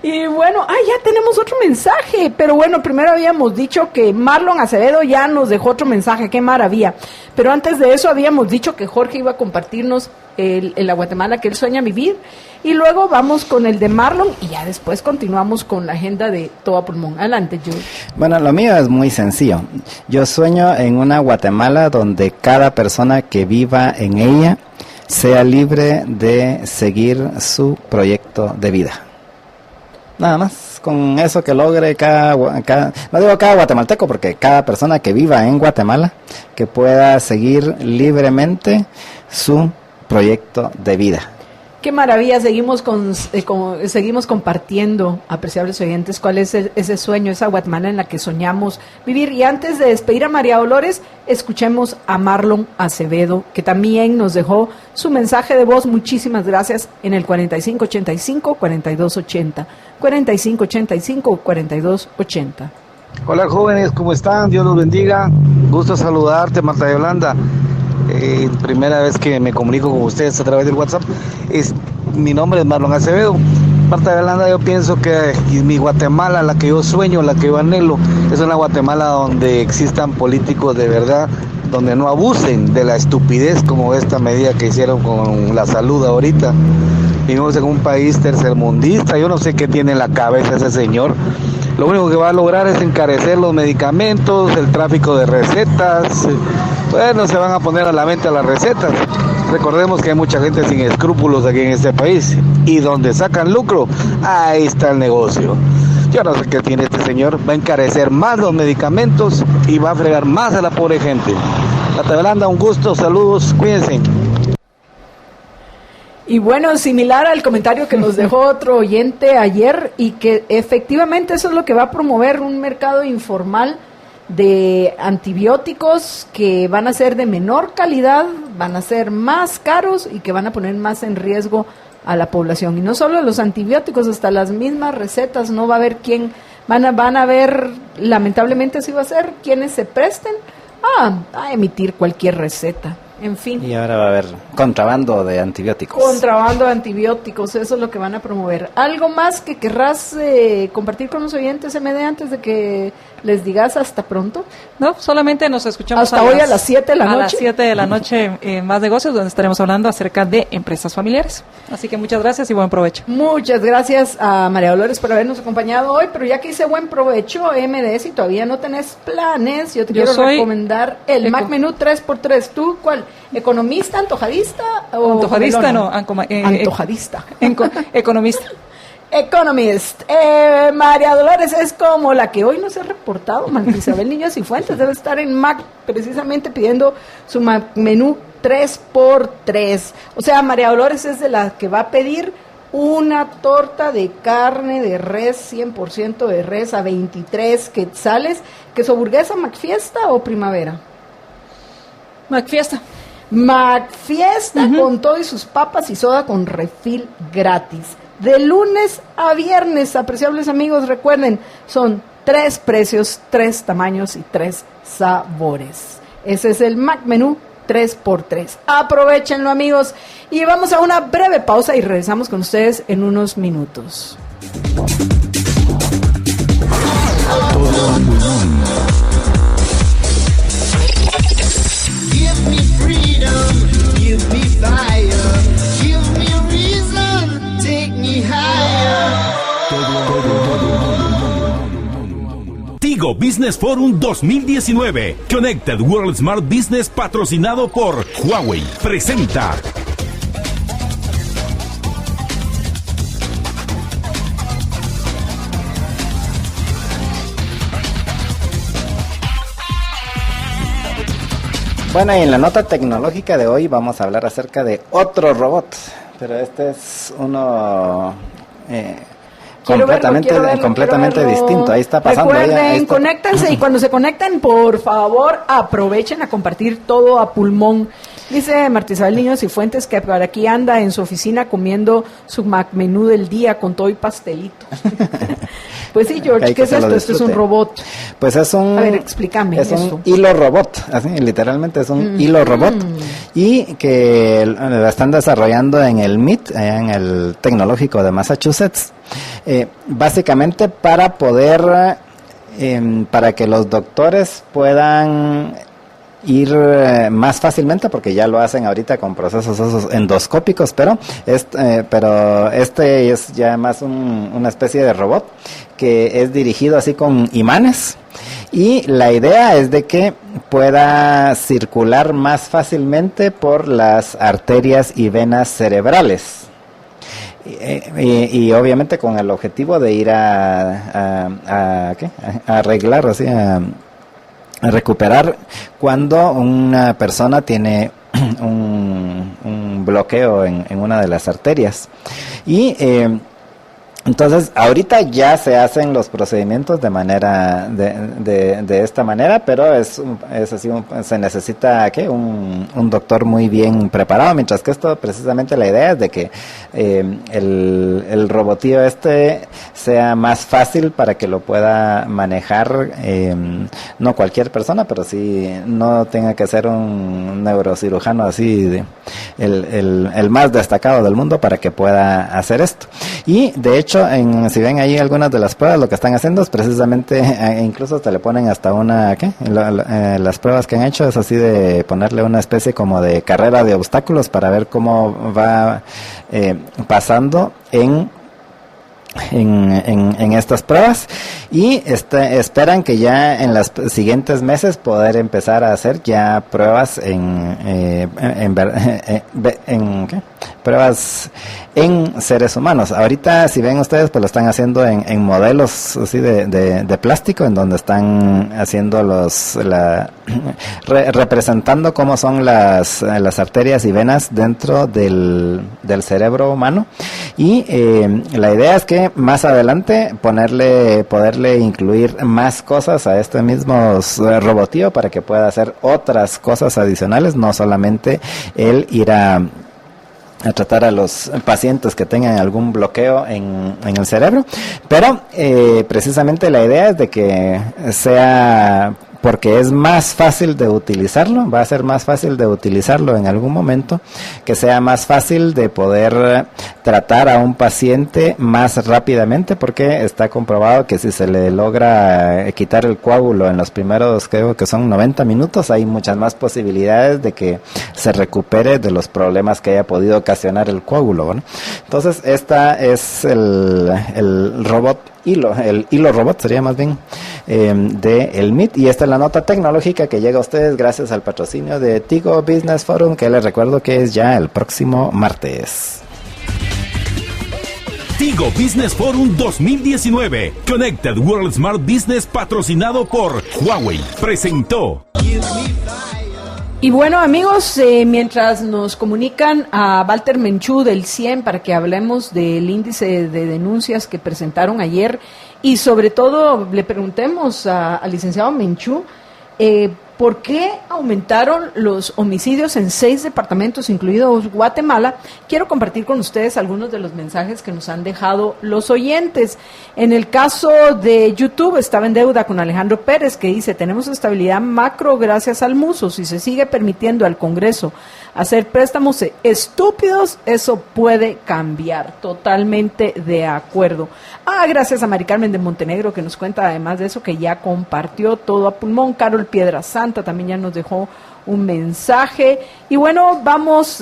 Y bueno, ya tenemos otro mensaje, pero bueno, primero habíamos dicho que Marlon Acevedo ya nos dejó otro mensaje, qué maravilla. Pero antes de eso habíamos dicho que Jorge iba a compartirnos la Guatemala que él sueña vivir, y luego vamos con el de Marlon y ya después continuamos con la agenda de Todo a Pulmón. Adelante, Jude. Bueno, lo mío es muy sencillo. Yo sueño en una Guatemala donde cada persona que viva en ella sea libre de seguir su proyecto de vida. Nada más, con eso que logre no digo cada guatemalteco, porque cada persona que viva en Guatemala, que pueda seguir libremente su proyecto de vida. Qué maravilla, seguimos compartiendo, apreciables oyentes, cuál es ese sueño, esa Guatemala en la que soñamos vivir. Y antes de despedir a María Dolores, escuchemos a Marlon Acevedo, que también nos dejó su mensaje de voz. Muchísimas gracias en el 4585-4280, 4585-4280. Hola jóvenes, ¿cómo están? Dios los bendiga. Gusto saludarte, Marta Yolanda. Primera vez que me comunico con ustedes a través del WhatsApp. Mi nombre es Marlon Acevedo. Marta Yolanda, yo pienso que mi Guatemala, la que yo sueño, la que yo anhelo, es una Guatemala donde existan políticos de verdad, donde no abusen de la estupidez como esta medida que hicieron con la salud ahorita. Vivimos en un país tercermundista, yo no sé qué tiene en la cabeza ese señor. Lo único que va a lograr es encarecer los medicamentos, el tráfico de recetas. Bueno, se van a poner a la venta las recetas. Recordemos que hay mucha gente sin escrúpulos aquí en este país. Y donde sacan lucro, ahí está el negocio. Yo no sé qué tiene este señor. Va a encarecer más los medicamentos y va a fregar más a la pobre gente. Marta Yolanda, un gusto, saludos, cuídense. Y bueno, similar al comentario que nos dejó otro oyente ayer, y que efectivamente eso es lo que va a promover un mercado informal de antibióticos que van a ser de menor calidad, van a ser más caros y que van a poner más en riesgo a la población. Y no solo los antibióticos, hasta las mismas recetas, no va a haber quién, van a ver, lamentablemente así va a ser, quienes se presten a emitir cualquier receta. En fin. Y ahora va a haber contrabando de antibióticos. Contrabando de antibióticos, eso es lo que van a promover. ¿Algo más que querrás compartir con los oyentes, MD, antes de que les digas hasta pronto? No, solamente nos escuchamos hasta hoy a las 7 de la noche. A las 7 de la noche en Más Negocios, donde estaremos hablando acerca de empresas familiares. Así que muchas gracias y buen provecho. Muchas gracias a María Dolores por habernos acompañado hoy, pero ya que hice buen provecho, MD, si todavía no tenés planes, yo te quiero recomendar el Mac Menú 3x3. ¿Tú cuál? ¿Economista, antojadista? O antojadista, no. Antojadista. Economista. Economist. María Dolores es como la que hoy no se ha reportado, Marta Isabel Niño Cifuentes, debe estar en Mac precisamente pidiendo su Mac Menú 3x3. O sea, María Dolores es de la que va a pedir una torta de carne de res, 100% de res, a 23 quetzales. ¿Queso burguesa, Macfiesta o Primavera? Macfiesta. Macfiesta, con todo y sus papas y soda con refil gratis. De lunes a viernes, apreciables amigos, recuerden, son 3 precios, 3 tamaños y 3 sabores. Ese es el Mac Menú 3x3. Aprovechenlo, amigos, y vamos a una breve pausa y regresamos con ustedes en unos minutos. Give me freedom, give me fire, give me reason, take me higher. Tigo Business Forum 2019. Connected World Smart Business, patrocinado por Huawei, presenta. Bueno, y en la nota tecnológica de hoy vamos a hablar acerca de otro robot, Pero este es uno Quiero completamente verlo. distinto. Ahí está pasando. Recuerden, ahí está. conéctense y cuando se conecten, por favor, aprovechen a compartir todo a pulmón. Dice Marta Isabel Niños y Fuentes que por aquí anda en su oficina comiendo su menú del día con todo y pastelito. Pues sí, George, ¿qué es esto? Esto es un robot. Pues es un... A ver, explícame es eso. un hilo robot, así, literalmente es un hilo robot, y que lo están desarrollando en el MIT, allá en el Tecnológico de Massachusetts, básicamente para poder, para que los doctores puedan ir más fácilmente, porque ya lo hacen ahorita con procesos esos endoscópicos, pero este es ya más una especie de robot que es dirigido así con imanes, y la idea es de que pueda circular más fácilmente por las arterias y venas cerebrales. Y obviamente con el objetivo de ir a arreglar, o sea, a recuperar cuando una persona tiene un bloqueo en una de las arterias. Y entonces ahorita ya se hacen los procedimientos de manera de esta manera, pero es así, se necesita un doctor muy bien preparado, mientras que esto precisamente la idea es de que el robotío sea más fácil para que lo pueda manejar no cualquier persona, pero sí no tenga que ser un neurocirujano así el más destacado del mundo para que pueda hacer esto. Y de hecho, si ven ahí algunas de las pruebas, lo que están haciendo es precisamente, incluso te le ponen hasta las pruebas que han hecho es así de ponerle una especie como de carrera de obstáculos para ver cómo va pasando en estas pruebas, y esperan que ya en los siguientes meses poder empezar a hacer ya pruebas pruebas en seres humanos. Ahorita, si ven ustedes, pues lo están haciendo en modelos así de plástico, en donde están haciendo representando cómo son las arterias y venas dentro del cerebro humano, y la idea es que más adelante poderle incluir más cosas a este mismo robotío para que pueda hacer otras cosas adicionales, no solamente el ir a tratar a los pacientes que tengan algún bloqueo en el cerebro, pero precisamente la idea es de que sea, porque es más fácil de utilizarlo, va a ser más fácil de utilizarlo en algún momento, que sea más fácil de poder tratar a un paciente más rápidamente, porque está comprobado que si se le logra quitar el coágulo en los primeros, creo que son 90 minutos, hay muchas más posibilidades de que se recupere de los problemas que haya podido ocasionar el coágulo, ¿no? Entonces, esta es el robot el hilo robot sería más bien de el MIT, y esta es la nota tecnológica que llega a ustedes gracias al patrocinio de Tigo Business Forum, que les recuerdo que es ya el próximo martes. Tigo Business Forum 2019, Connected World Smart Business, patrocinado por Huawei, presentó. Y bueno, amigos, mientras nos comunican a Walter Menchú del CIEM para que hablemos del índice de denuncias que presentaron ayer, y sobre todo le preguntemos al licenciado Menchú ¿por qué aumentaron los homicidios en 6 departamentos, incluidos Guatemala? Quiero compartir con ustedes algunos de los mensajes que nos han dejado los oyentes. En el caso de YouTube, estaba en deuda con Alejandro Pérez, que dice: tenemos estabilidad macro gracias al MUSO. Si se sigue permitiendo al Congreso hacer préstamos estúpidos, eso puede cambiar. Totalmente de acuerdo. Gracias a Mari Carmen de Montenegro, que nos cuenta además de eso que ya compartió todo a pulmón. Carol Piedra Santa también ya nos dejó un mensaje. Y bueno, vamos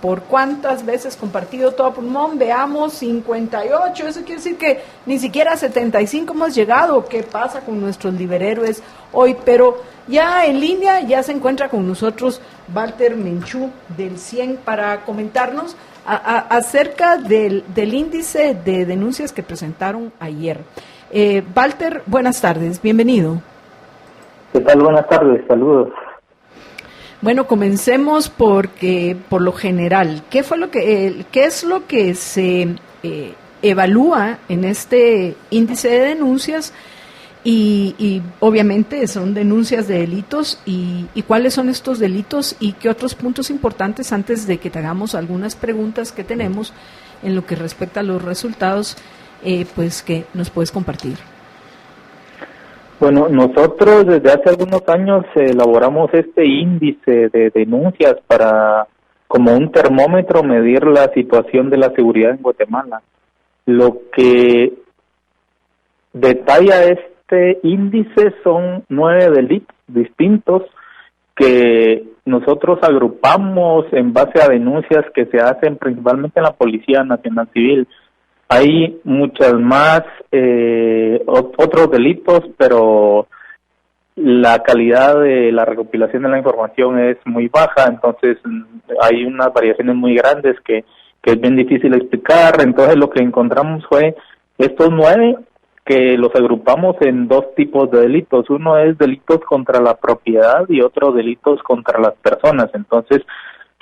por cuántas veces compartido todo a pulmón. Veamos, 58. Eso quiere decir que ni siquiera a 75 hemos llegado. ¿Qué pasa con nuestros liberhéroes hoy? Pero ya en línea ya se encuentra con nosotros Walter Menchú del CIEM para comentarnos acerca del índice de denuncias que presentaron ayer. Walter, buenas tardes, bienvenido. ¿Qué tal? Buenas tardes, saludos. Bueno, comencemos porque, por lo general, ¿qué es lo que se evalúa en este índice de denuncias? Y obviamente son denuncias de delitos y cuáles son estos delitos y qué otros puntos importantes antes de que te hagamos algunas preguntas que tenemos en lo que respecta a los resultados, pues que nos puedes compartir. Bueno, nosotros desde hace algunos años elaboramos este índice de denuncias para, como un termómetro, medir la situación de la seguridad en Guatemala. Lo que detalla este índice son 9 delitos distintos que nosotros agrupamos en base a denuncias que se hacen principalmente en la Policía Nacional Civil. Hay muchas más otros delitos, pero la calidad de la recopilación de la información es muy baja, entonces hay unas variaciones muy grandes que es bien difícil explicar. Entonces lo que encontramos fue estos 9 que los agrupamos en 2 tipos de delitos. Uno es delitos contra la propiedad y otro delitos contra las personas. Entonces,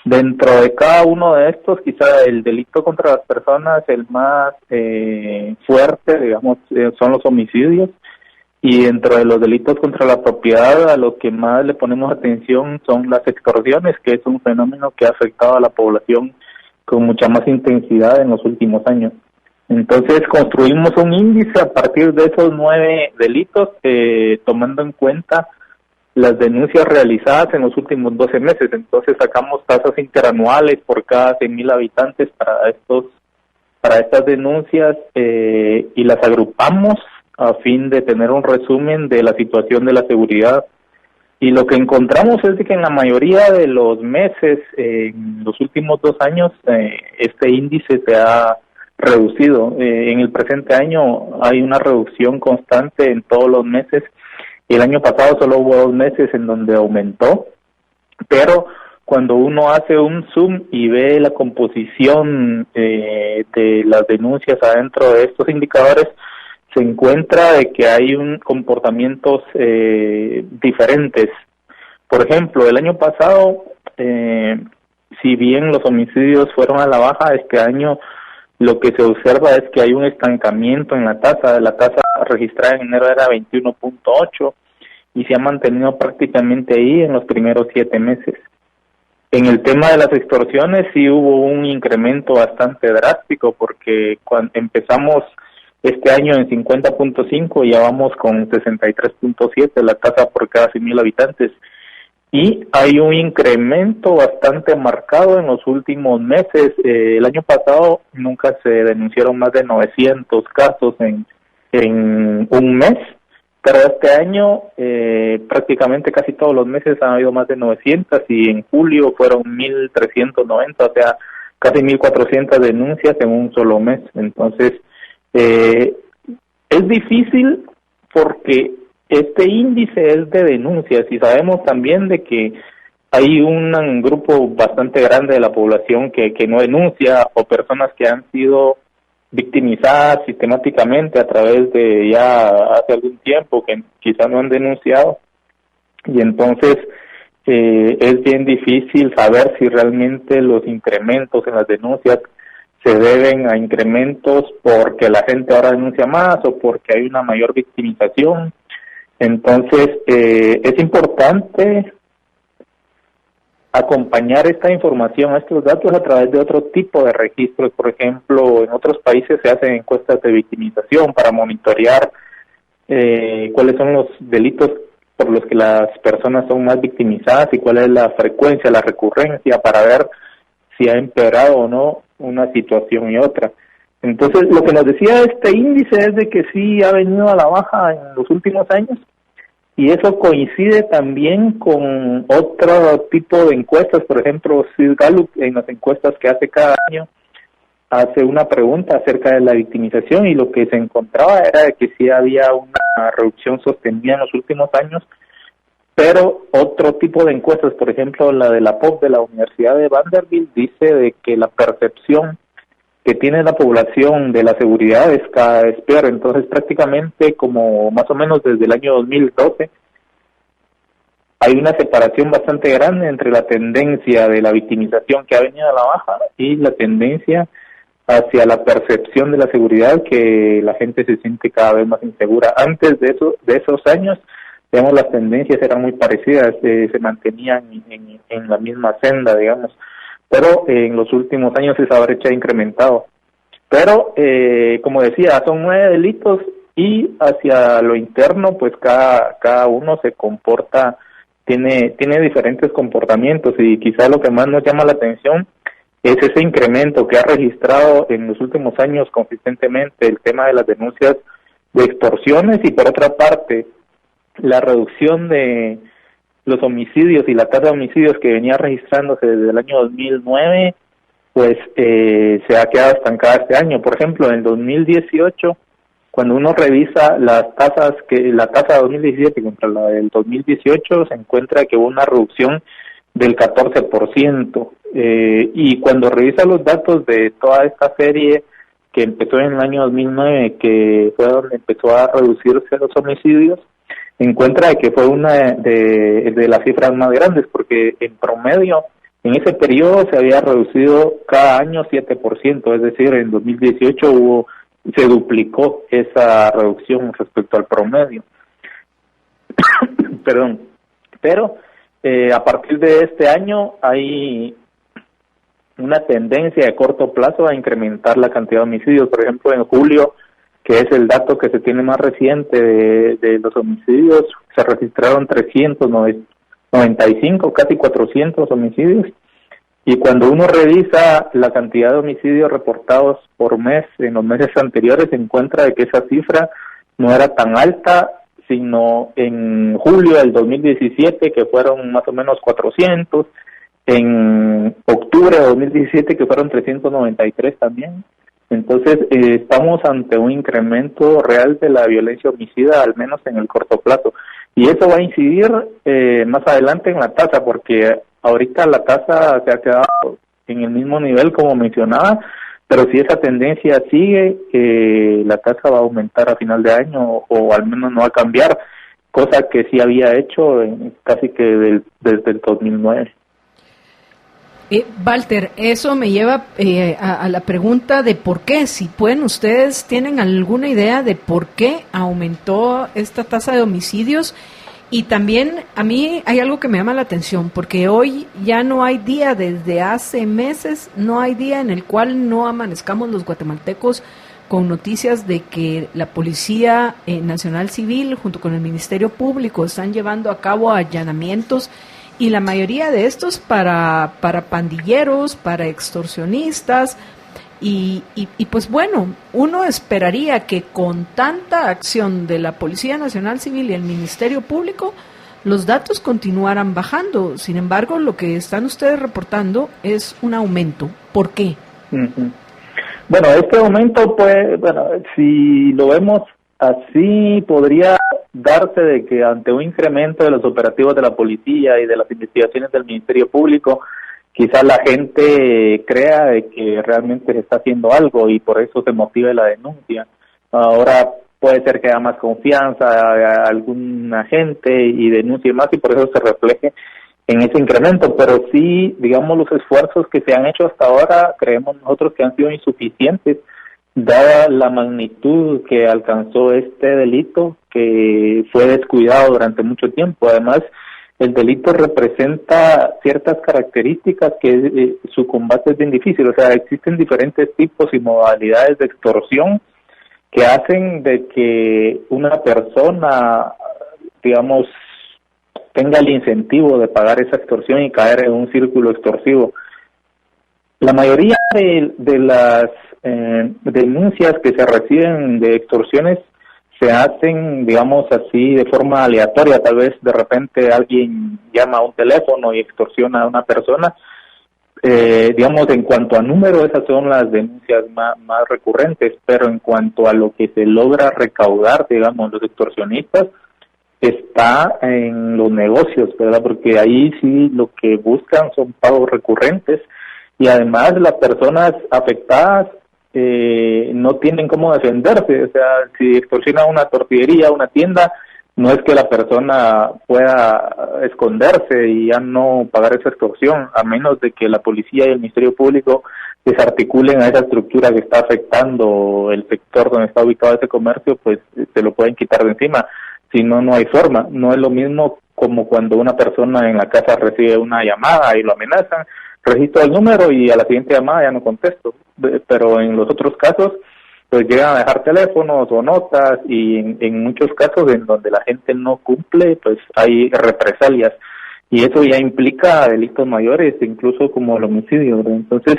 dentro de cada uno de estos, quizá el delito contra las personas, el más fuerte, digamos, son los homicidios, y dentro de los delitos contra la propiedad, a lo que más le ponemos atención son las extorsiones, que es un fenómeno que ha afectado a la población con mucha más intensidad en los últimos años. Entonces construimos un índice a partir de esos 9 delitos, tomando en cuenta las denuncias realizadas en los últimos 12 meses. Entonces sacamos tasas interanuales por cada 100,000 habitantes para estas denuncias y las agrupamos a fin de tener un resumen de la situación de la seguridad. Y lo que encontramos es de que en la mayoría de los meses, en los últimos 2 años, este índice se ha reducido. En el presente año hay una reducción constante en todos los meses. El año pasado solo hubo 2 meses en donde aumentó, pero cuando uno hace un zoom y ve la composición de las denuncias adentro de estos indicadores, se encuentra de que hay comportamientos diferentes. Por ejemplo, el año pasado, si bien los homicidios fueron a la baja, este año lo que se observa es que hay un estancamiento en la tasa. La tasa registrada en enero era 21.8 y se ha mantenido prácticamente ahí en los primeros 7 meses. En el tema de las extorsiones sí hubo un incremento bastante drástico, porque cuando empezamos este año en 50.5 y ya vamos con 63.7 la tasa por cada 100,000 habitantes. Y hay un incremento bastante marcado en los últimos meses. El año pasado nunca se denunciaron más de 900 casos en un mes, pero este año prácticamente casi todos los meses han habido más de 900 y en julio fueron 1,390, o sea, casi 1,400 denuncias en un solo mes. Entonces, es difícil porque este índice es de denuncias y sabemos también de que hay un grupo bastante grande de la población que no denuncia, o personas que han sido victimizadas sistemáticamente a través de ya hace algún tiempo que quizás no han denunciado, y entonces es bien difícil saber si realmente los incrementos en las denuncias se deben a incrementos porque la gente ahora denuncia más o porque hay una mayor victimización. Entonces, es importante acompañar esta información, estos datos, a través de otro tipo de registros. Por ejemplo, en otros países se hacen encuestas de victimización para monitorear cuáles son los delitos por los que las personas son más victimizadas y cuál es la frecuencia, la recurrencia, para ver si ha empeorado o no una situación y otra. Entonces, lo que nos decía este índice es de que sí ha venido a la baja en los últimos años, y eso coincide también con otro tipo de encuestas. Por ejemplo, Sid Gallup, en las encuestas que hace cada año, hace una pregunta acerca de la victimización, y lo que se encontraba era de que sí había una reducción sostenida en los últimos años, pero otro tipo de encuestas, por ejemplo la de la POP de la Universidad de Vanderbilt, dice de que la percepción que tiene la población de la seguridad es cada vez peor. Entonces prácticamente, como más o menos desde el año 2012, hay una separación bastante grande entre la tendencia de la victimización que ha venido a la baja y la tendencia hacia la percepción de la seguridad, que la gente se siente cada vez más insegura. Antes de esos años, digamos, las tendencias eran muy parecidas, se mantenían en la misma senda, digamos, pero en los últimos años esa brecha ha incrementado. Pero, como decía, son 9 delitos y hacia lo interno, pues cada uno se comporta, tiene diferentes comportamientos, y quizá lo que más nos llama la atención es ese incremento que ha registrado en los últimos años consistentemente el tema de las denuncias de extorsiones, y por otra parte la reducción de los homicidios y la tasa de homicidios que venía registrándose desde el año 2009, pues se ha quedado estancada este año. Por ejemplo, en el 2018, cuando uno revisa las tasas, la tasa de 2017 contra la del 2018, se encuentra que hubo una reducción del 14%, y cuando revisa los datos de toda esta serie que empezó en el año 2009, que fue donde empezó a reducirse los homicidios, encuentra que fue una de las cifras más grandes, porque en promedio en ese periodo se había reducido cada año 7%, es decir, en 2018 se duplicó esa reducción respecto al promedio. Perdón. Pero a partir de este año hay una tendencia de corto plazo a incrementar la cantidad de homicidios. Por ejemplo, en julio, que es el dato que se tiene más reciente de los homicidios, se registraron 395, casi 400 homicidios. Y cuando uno revisa la cantidad de homicidios reportados por mes en los meses anteriores, se encuentra de que esa cifra no era tan alta, sino en julio del 2017, que fueron más o menos 400, en octubre de 2017, que fueron 393 también. Entonces, estamos ante un incremento real de la violencia homicida, al menos en el corto plazo. Y eso va a incidir más adelante en la tasa, porque ahorita la tasa se ha quedado en el mismo nivel, como mencionaba, pero si esa tendencia sigue, la tasa va a aumentar a final de año, o al menos no va a cambiar, cosa que sí había hecho casi que desde el 2009. Walter, eso me lleva a la pregunta de por qué, si ustedes tienen alguna idea de por qué aumentó esta tasa de homicidios. Y también a mí hay algo que me llama la atención, porque hoy ya no hay día, desde hace meses, no hay día en el cual no amanezcamos los guatemaltecos con noticias de que la Policía Nacional Civil junto con el Ministerio Público están llevando a cabo allanamientos, y la mayoría de estos para pandilleros, para extorsionistas. Y pues bueno, uno esperaría que con tanta acción de la Policía Nacional Civil y el Ministerio Público, los datos continuaran bajando. Sin embargo, lo que están ustedes reportando es un aumento. ¿Por qué? Uh-huh. Bueno, este aumento, pues, si lo vemos así, podría darse de que ante un incremento de los operativos de la policía y de las investigaciones del Ministerio Público, quizás la gente crea de que realmente se está haciendo algo y por eso se motive la denuncia. Ahora puede ser que haya más confianza a algún agente y denuncie más, y por eso se refleje en ese incremento. Pero sí, digamos, los esfuerzos que se han hecho hasta ahora, creemos nosotros que han sido insuficientes, dada la magnitud que alcanzó este delito, que fue descuidado durante mucho tiempo. Además, el delito representa ciertas características que su combate es bien difícil. O sea, existen diferentes tipos y modalidades de extorsión que hacen de que una persona, digamos, tenga el incentivo de pagar esa extorsión y caer en un círculo extorsivo. La mayoría de las denuncias que se reciben de extorsiones se hacen, digamos así, de forma aleatoria. Tal vez de repente alguien llama a un teléfono y extorsiona a una persona. Digamos, en cuanto a número, esas son las denuncias más recurrentes, pero en cuanto a lo que se logra recaudar, digamos, los extorsionistas, está en los negocios, ¿verdad? Porque ahí sí lo que buscan son pagos recurrentes, y además las personas afectadas no tienen cómo defenderse. O sea, si extorsiona una tortillería, una tienda, no es que la persona pueda esconderse y ya no pagar esa extorsión, a menos de que la policía y el Ministerio Público desarticulen a esa estructura que está afectando el sector donde está ubicado ese comercio, pues se lo pueden quitar de encima. Si no, no hay forma. No es lo mismo como cuando una persona en la casa recibe una llamada y lo amenazan, registro el número y a la siguiente llamada ya no contesto. Pero en los otros casos, pues llegan a dejar teléfonos o notas, y en muchos casos en donde la gente no cumple, pues hay represalias, y eso ya implica delitos mayores, incluso como el homicidio, ¿verdad? Entonces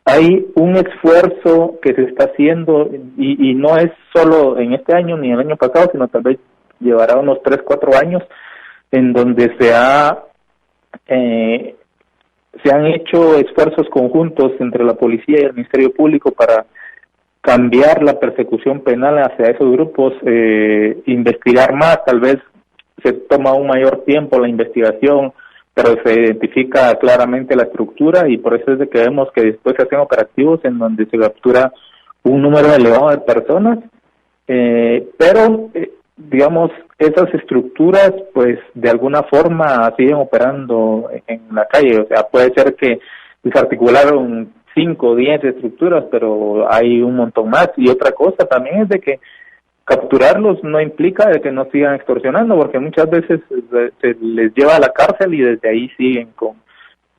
hay un esfuerzo que se está haciendo, y no es solo en este año ni el año pasado, sino tal vez llevará unos 3-4 años, en donde se han hecho esfuerzos conjuntos entre la policía y el Ministerio Público para cambiar la persecución penal hacia esos grupos, investigar más, tal vez se toma un mayor tiempo la investigación, pero se identifica claramente la estructura, y por eso es de que vemos que después se hacen operativos en donde se captura un número elevado de personas, pero digamos, esas estructuras pues de alguna forma siguen operando en la calle. O sea, puede ser que desarticularon 5 o 10 estructuras, pero hay un montón más. Y otra cosa también es de que capturarlos no implica de que no sigan extorsionando, porque muchas veces se les lleva a la cárcel y desde ahí siguen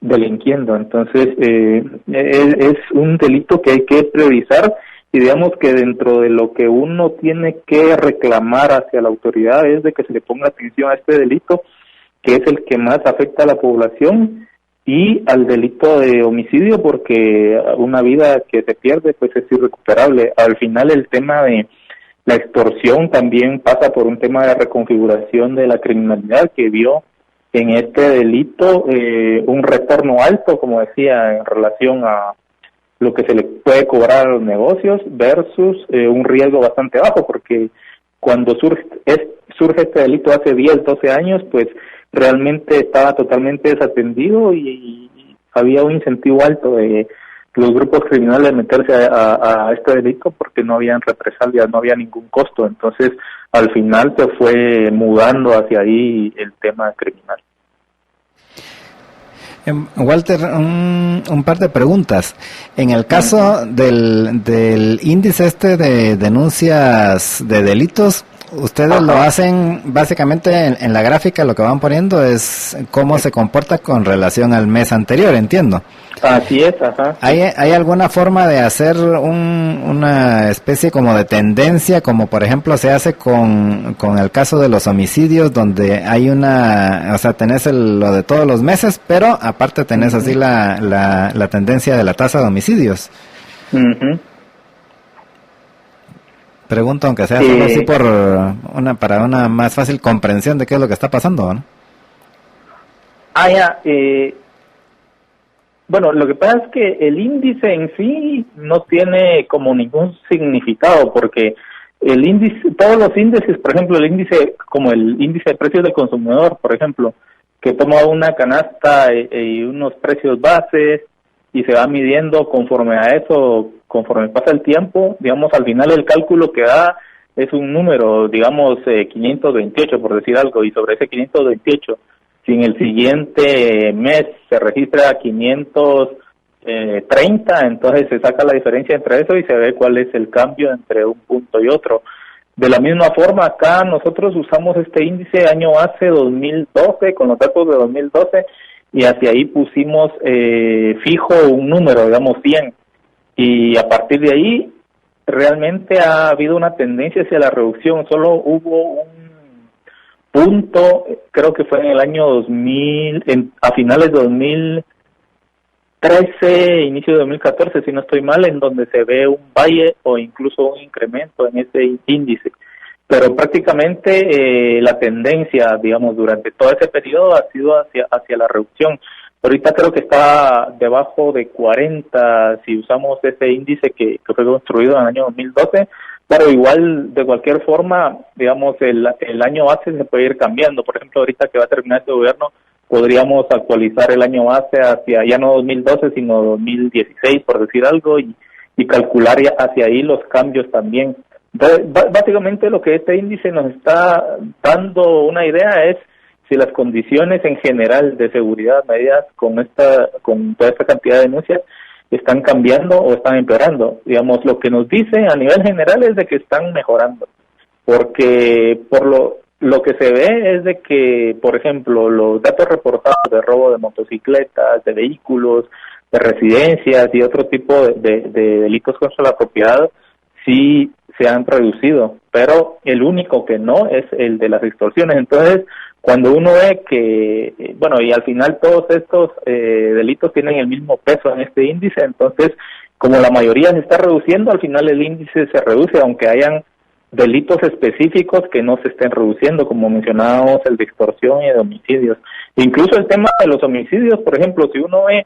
delinquiendo. Entonces es un delito que hay que priorizar, y digamos que dentro de lo que uno tiene que reclamar hacia la autoridad es de que se le ponga atención a este delito, que es el que más afecta a la población, y al delito de homicidio, porque una vida que se pierde pues es irrecuperable. Al final el tema de la extorsión también pasa por un tema de reconfiguración de la criminalidad, que vio en este delito un retorno alto, como decía, en relación a lo que se le puede cobrar a los negocios versus un riesgo bastante bajo, porque cuando surge este delito hace 10, 12 años, pues realmente estaba totalmente desatendido y había un incentivo alto de los grupos criminales de meterse a este delito porque no habían represalias, no había ningún costo. Entonces, al final se fue mudando hacia ahí el tema criminal. Walter, un par de preguntas. En el caso del índice de denuncias de delitos, ustedes lo hacen básicamente en la gráfica, lo que van poniendo es cómo se comporta con relación al mes anterior, entiendo. Así es, ajá. ¿Hay alguna forma de hacer una especie como de tendencia, como por ejemplo se hace con el caso de los homicidios, donde hay o sea, tenés lo de todos los meses, pero aparte tenés así la tendencia de la tasa de homicidios? Pregunto, aunque sea solo así para una más fácil comprensión de qué es lo que está pasando, ¿no? Bueno, lo que pasa es que el índice en sí no tiene como ningún significado, porque el índice, todos los índices, por ejemplo, el índice como el índice de precios del consumidor, por ejemplo, que toma una canasta y unos precios bases y se va midiendo conforme a eso, conforme pasa el tiempo, digamos, al final el cálculo que da es un número, digamos, 528, por decir algo, y sobre ese 528, si en el siguiente mes se registra 530, entonces se saca la diferencia entre eso y se ve cuál es el cambio entre un punto y otro. De la misma forma, acá nosotros usamos este índice año base 2012, con los datos de 2012, y hacia ahí pusimos fijo un número, digamos 100, y a partir de ahí realmente ha habido una tendencia hacia la reducción. Solo hubo un punto, creo que fue en el año 2000, a finales de 2013, inicio de 2014, si no estoy mal, en donde se ve un valle o incluso un incremento en ese índice. Pero prácticamente la tendencia, digamos, durante todo ese periodo ha sido hacia la reducción. Ahorita creo que está debajo de 40 si usamos ese índice que fue construido en el año 2012, pero igual, de cualquier forma, digamos, el año base se puede ir cambiando. Por ejemplo, ahorita que va a terminar este gobierno, podríamos actualizar el año base hacia ya no 2012, sino 2016, por decir algo, y calcular ya hacia ahí los cambios también. Entonces, básicamente lo que este índice nos está dando una idea es si las condiciones en general de seguridad medidas con toda esta cantidad de denuncias están cambiando o están empeorando. Digamos, lo que nos dice a nivel general es de que están mejorando, porque por lo que se ve es de que, por ejemplo, los datos reportados de robo de motocicletas, de vehículos, de residencias y otro tipo de delitos contra la propiedad sí se han reducido, pero el único que no es el de las extorsiones. Entonces, cuando uno ve que, y al final todos estos delitos tienen el mismo peso en este índice, entonces, como la mayoría se está reduciendo, al final el índice se reduce, aunque hayan delitos específicos que no se estén reduciendo, como mencionábamos, el de extorsión y de homicidios. Incluso el tema de los homicidios, por ejemplo, si uno ve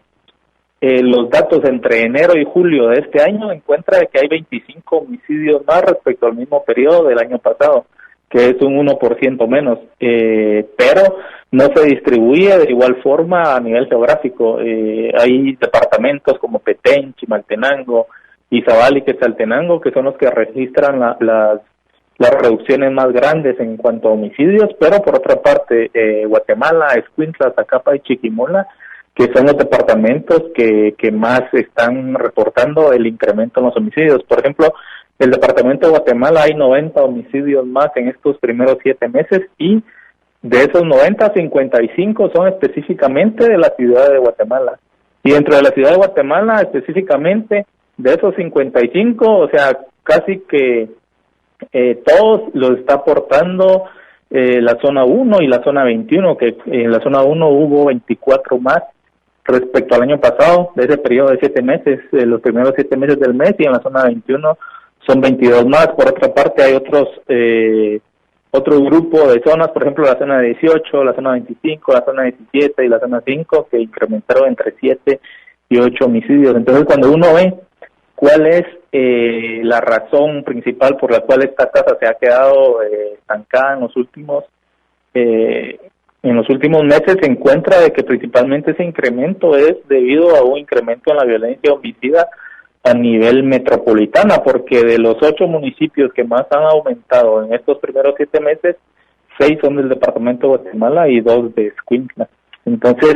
los datos entre enero y julio de este año, encuentra que hay 25 homicidios más respecto al mismo periodo del año pasado, que es un 1% menos, pero no se distribuye de igual forma a nivel geográfico. Hay departamentos como Petén, Chimaltenango, Izabal y Quetzaltenango, que son los que registran las reducciones más grandes en cuanto a homicidios, pero por otra parte, Guatemala, Escuintla, Zacapa y Chiquimola, que son los departamentos que más están reportando el incremento en los homicidios. Por ejemplo, el departamento de Guatemala hay 90 homicidios más en estos primeros 7 meses y de esos 90, 55 son específicamente de la ciudad de Guatemala. Y dentro de la ciudad de Guatemala, específicamente, de esos 55, o sea, casi que todos los está aportando la zona 1 y la zona 21, que en la zona 1 hubo 24 más respecto al año pasado, de ese periodo de 7 meses, los primeros 7 meses del mes, y en la zona 21 son 22 más. Por otra parte, hay otro grupo de zonas, por ejemplo, la zona 18, la zona 25, la zona 17 y la zona 5, que incrementaron entre 7 y 8 homicidios. Entonces, cuando uno ve cuál es la razón principal por la cual esta tasa se ha quedado estancada en los últimos meses, se encuentra de que principalmente ese incremento es debido a un incremento en la violencia homicida a nivel metropolitana, porque de los 8 municipios que más han aumentado en estos primeros 7 meses, 6 son del departamento de Guatemala y 2 de Escuintla. Entonces,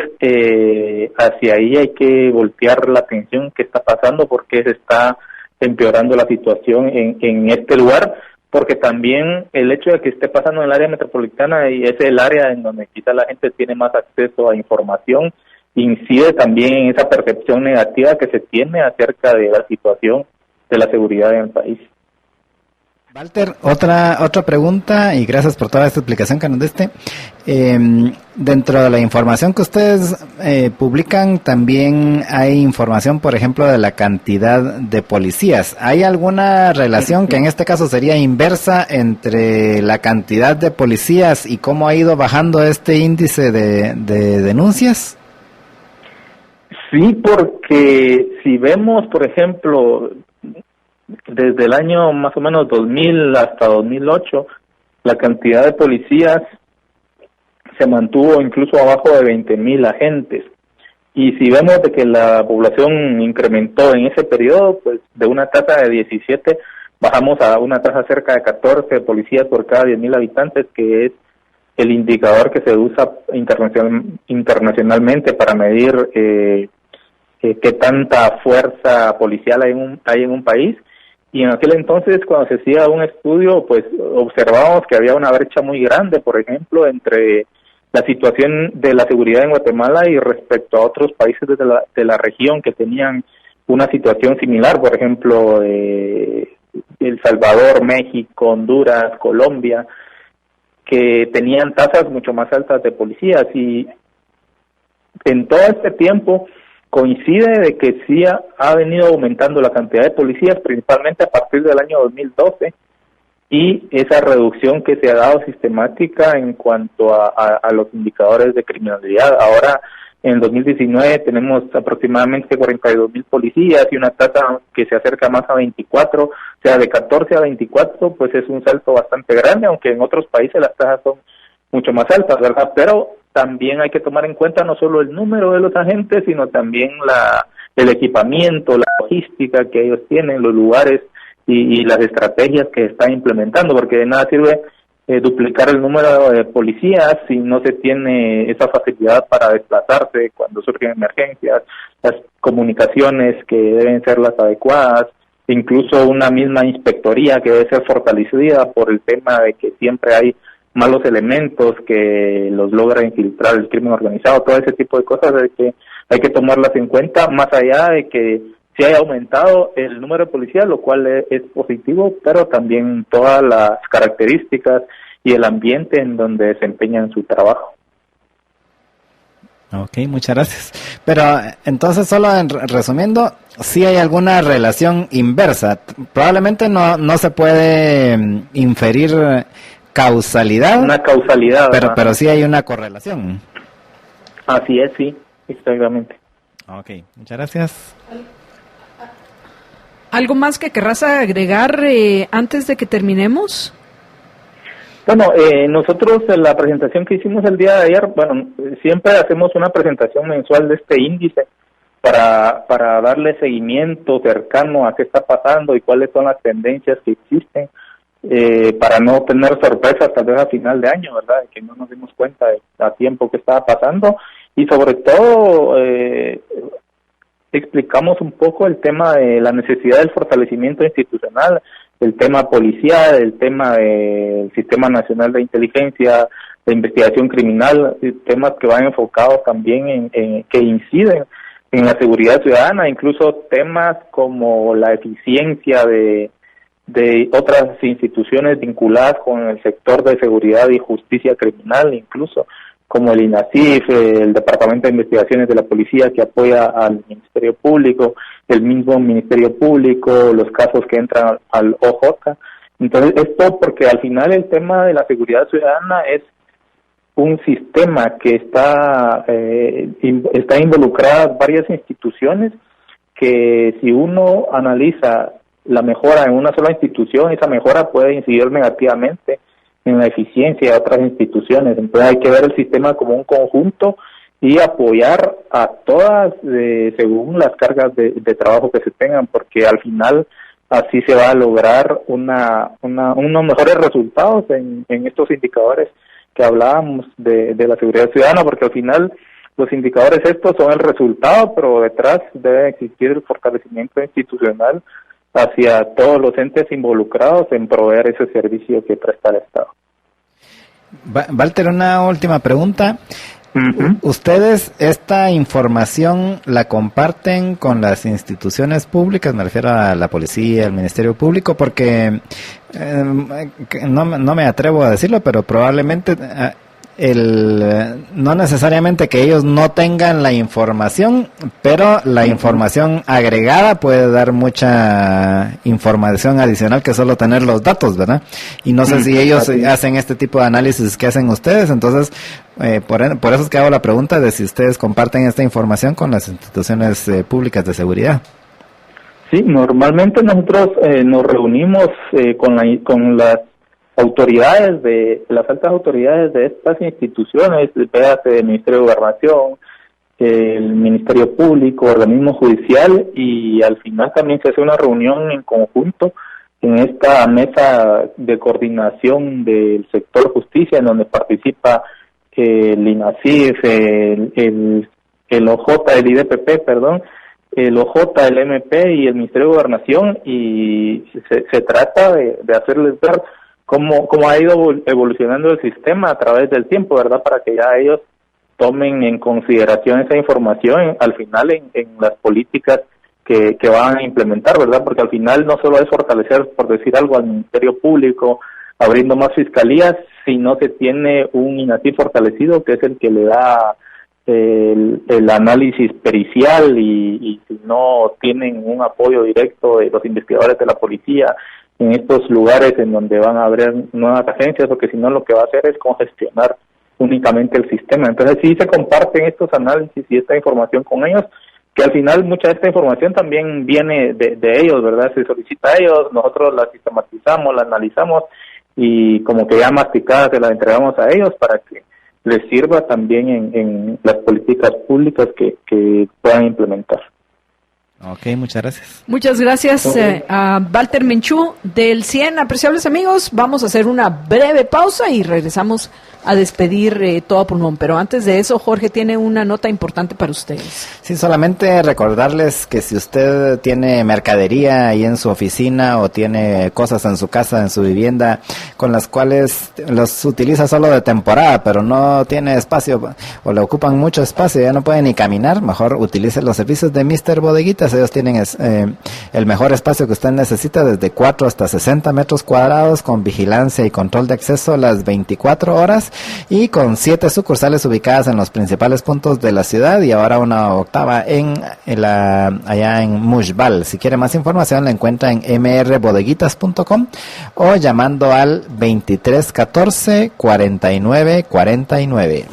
hacia ahí hay que voltear la atención que está pasando, porque se está empeorando la situación en este lugar, porque también el hecho de que esté pasando en el área metropolitana, y es el área en donde quizá la gente tiene más acceso a información, incide también en esa percepción negativa que se tiene acerca de la situación de la seguridad en el país. Walter, otra pregunta, y gracias por toda esta explicación que nos diste. Dentro de la información que ustedes publican, también hay información, por ejemplo, de la cantidad de policías. ¿Hay alguna relación que en este caso sería inversa entre la cantidad de policías y cómo ha ido bajando este índice de denuncias? Sí, porque si vemos, por ejemplo, desde el año más o menos 2000 hasta 2008, la cantidad de policías se mantuvo incluso abajo de 20,000 agentes. Y si vemos de que la población incrementó en ese periodo, pues de una tasa de 17 bajamos a una tasa cerca de 14 policías por cada 10,000 habitantes, que es el indicador que se usa internacionalmente para medir qué tanta fuerza policial hay en un país. Y en aquel entonces, cuando se hacía un estudio, pues observábamos que había una brecha muy grande, por ejemplo, entre la situación de la seguridad en Guatemala y respecto a otros países de la región que tenían una situación similar, por ejemplo, El Salvador, México, Honduras, Colombia, que tenían tasas mucho más altas de policías. Y en todo este tiempo coincide de que sí ha venido aumentando la cantidad de policías, principalmente a partir del año 2012, y esa reducción que se ha dado sistemática en cuanto a los indicadores de criminalidad. Ahora, en 2019 tenemos aproximadamente 42,000 policías y una tasa que se acerca más a 24, o sea, de 14 a 24, pues es un salto bastante grande, aunque en otros países las tasas son mucho más altas, ¿verdad? Pero también hay que tomar en cuenta no solo el número de los agentes, sino también el equipamiento, la logística que ellos tienen, los lugares y las estrategias que están implementando, porque de nada sirve duplicar el número de policías si no se tiene esa facilidad para desplazarse cuando surgen emergencias, las comunicaciones que deben ser las adecuadas, incluso una misma inspectoría que debe ser fortalecida por el tema de que siempre hay malos elementos que los logra infiltrar el crimen organizado. Todo ese tipo de cosas hay que tomarlas en cuenta, más allá de que sí haya aumentado el número de policías, lo cual es positivo, pero también todas las características y el ambiente en donde desempeñan su trabajo. Ok, muchas gracias. Pero entonces, solo resumiendo, sí hay alguna relación inversa. Probablemente no se puede inferir causalidad. Una causalidad. Pero sí hay una correlación. Así es, sí, exactamente. Ok, muchas gracias. ¿Algo más que querrás agregar antes de que terminemos? Bueno, nosotros en la presentación que hicimos el día de ayer, bueno, siempre hacemos una presentación mensual de este índice para darle seguimiento cercano a qué está pasando y cuáles son las tendencias que existen, para no tener sorpresas tal vez a final de año, ¿verdad? Que no nos dimos cuenta a tiempo qué estaba pasando, y sobre todo explicamos un poco el tema de la necesidad del fortalecimiento institucional, el tema policial, el tema del Sistema Nacional de Inteligencia, de investigación criminal, temas que van enfocados también en que inciden en la seguridad ciudadana, incluso temas como la eficiencia de otras instituciones vinculadas con el sector de seguridad y justicia criminal, incluso como el INASIF, el Departamento de Investigaciones de la Policía que apoya al Ministerio Público, el mismo Ministerio Público, los casos que entran al OJ. Entonces, esto porque al final el tema de la seguridad ciudadana es un sistema que está involucradas varias instituciones, que si uno analiza la mejora en una sola institución, esa mejora puede incidir negativamente en la eficiencia de otras instituciones. Entonces hay que ver el sistema como un conjunto y apoyar a todas según las cargas de trabajo que se tengan, porque al final así se va a lograr unos mejores resultados en estos indicadores que hablábamos de la seguridad ciudadana, porque al final los indicadores estos son el resultado, pero detrás debe existir el fortalecimiento institucional hacia todos los entes involucrados en proveer ese servicio que presta el Estado. Walter, una última pregunta. Uh-huh. ¿Ustedes esta información la comparten con las instituciones públicas? Me refiero a la policía, al Ministerio Público, porque no me atrevo a decirlo, pero probablemente no necesariamente que ellos no tengan la información, pero la información agregada puede dar mucha información adicional que solo tener los datos, ¿verdad? Y no sé si ellos hacen este tipo de análisis que hacen ustedes. Entonces por eso es que hago la pregunta de si ustedes comparten esta información con las instituciones públicas de seguridad. Sí, normalmente nosotros nos reunimos con las autoridades las altas autoridades de estas instituciones, el Ministerio de Gobernación, el Ministerio Público, organismo judicial, y al final también se hace una reunión en conjunto en esta mesa de coordinación del sector justicia, en donde participa el INASIF, el OJ, el IDPP, perdón, el OJ, el MP y el Ministerio de Gobernación, y se trata de hacerles ver cómo ha ido evolucionando el sistema a través del tiempo, ¿verdad? Para que ya ellos tomen en consideración esa información al final en las políticas que van a implementar, ¿verdad? Porque al final no solo es fortalecer, por decir algo, al Ministerio Público, abriendo más fiscalías, si no se tiene un INASIF fortalecido, que es el que le da el análisis pericial, y si no tienen un apoyo directo de los investigadores de la policía en estos lugares en donde van a haber nuevas agencias, porque si no lo que va a hacer es congestionar únicamente el sistema. Entonces sí se comparten estos análisis y esta información con ellos, que al final mucha de esta información también viene de ellos, ¿verdad? Se solicita a ellos, nosotros la sistematizamos, la analizamos y como que ya masticada se la entregamos a ellos para que les sirva también en las políticas públicas que puedan implementar. Ok, muchas gracias. Muchas gracias a Walter Menchú del 100. Apreciables amigos, vamos a hacer una breve pausa y regresamos a despedir todo a pulmón. Pero antes de eso, Jorge tiene una nota importante para ustedes. Sí, solamente recordarles que si usted tiene mercadería ahí en su oficina o tiene cosas en su casa, en su vivienda, con las cuales los utiliza solo de temporada, pero no tiene espacio o le ocupan mucho espacio, ya no puede ni caminar, mejor utilice los servicios de Mr. Bodeguitas. Ellos tienen el mejor espacio que usted necesita, desde 4 hasta 60 metros cuadrados, con vigilancia y control de acceso las 24 horas, y con 7 sucursales ubicadas en los principales puntos de la ciudad, y ahora una octava allá en Mushbal. Si quiere más información la encuentra en mrbodeguitas.com o llamando al 2314 49 49.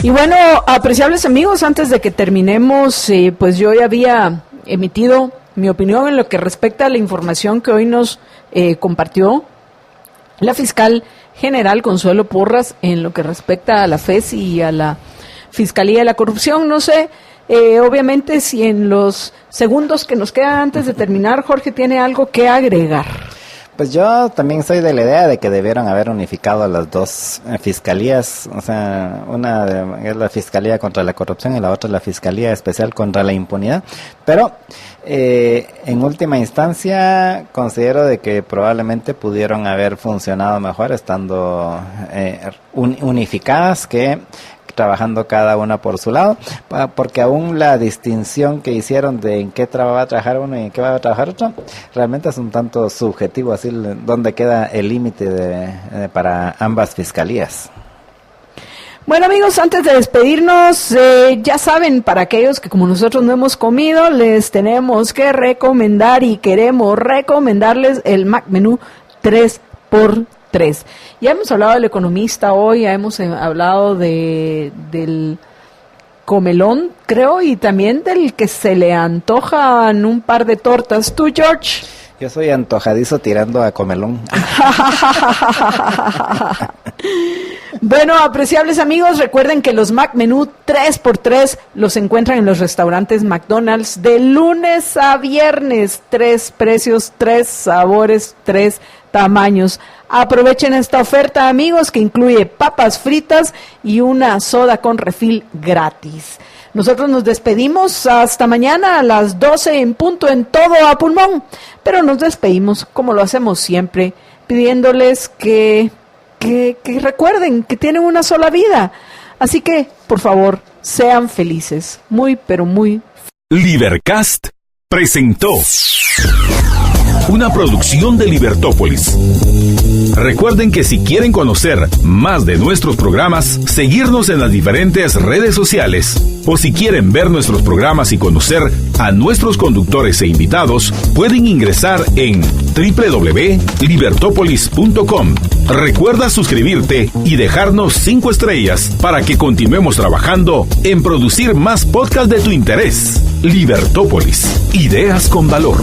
Y bueno, apreciables amigos, antes de que terminemos, pues yo ya había emitido mi opinión en lo que respecta a la información que hoy nos compartió la fiscal general Consuelo Porras en lo que respecta a la FES y a la Fiscalía de la Corrupción. No sé, obviamente, si en los segundos que nos quedan antes de terminar, Jorge tiene algo que agregar. Pues yo también soy de la idea de que debieron haber unificado las dos fiscalías, o sea, una es la Fiscalía contra la Corrupción y la otra es la Fiscalía Especial contra la Impunidad, pero en última instancia considero de que probablemente pudieron haber funcionado mejor estando unificadas que trabajando cada una por su lado, porque aún la distinción que hicieron de en qué va a trabajar uno y en qué va a trabajar otro, realmente es un tanto subjetivo, así donde queda el límite para ambas fiscalías. Bueno amigos, antes de despedirnos, ya saben, para aquellos que como nosotros no hemos comido, les tenemos que recomendar y queremos recomendarles el Mac Menú 3x3. Ya hemos hablado del economista hoy, ya hemos hablado del comelón, creo, y también del que se le antojan un par de tortas. ¿Tú, George? Yo soy antojadizo tirando a comelón. Bueno, apreciables amigos, recuerden que los Mac Menú 3x3 los encuentran en los restaurantes McDonald's de lunes a viernes. 3 precios, 3 sabores, 3 tamaños. Aprovechen esta oferta, amigos, que incluye papas fritas y una soda con refil gratis. Nosotros nos despedimos hasta mañana a las 12 en punto en Todo a Pulmón, pero nos despedimos como lo hacemos siempre, pidiéndoles que recuerden que tienen una sola vida. Así que, por favor, sean felices. Muy, pero muy Libercast presentó una producción de Libertópolis. Recuerden que si quieren conocer más de nuestros programas, seguirnos en las diferentes redes sociales, o si quieren ver nuestros programas y conocer a nuestros conductores e invitados, pueden ingresar en www.libertopolis.com. Recuerda suscribirte y dejarnos 5 estrellas para que continuemos trabajando en producir más podcasts de tu interés. Libertópolis, ideas con valor.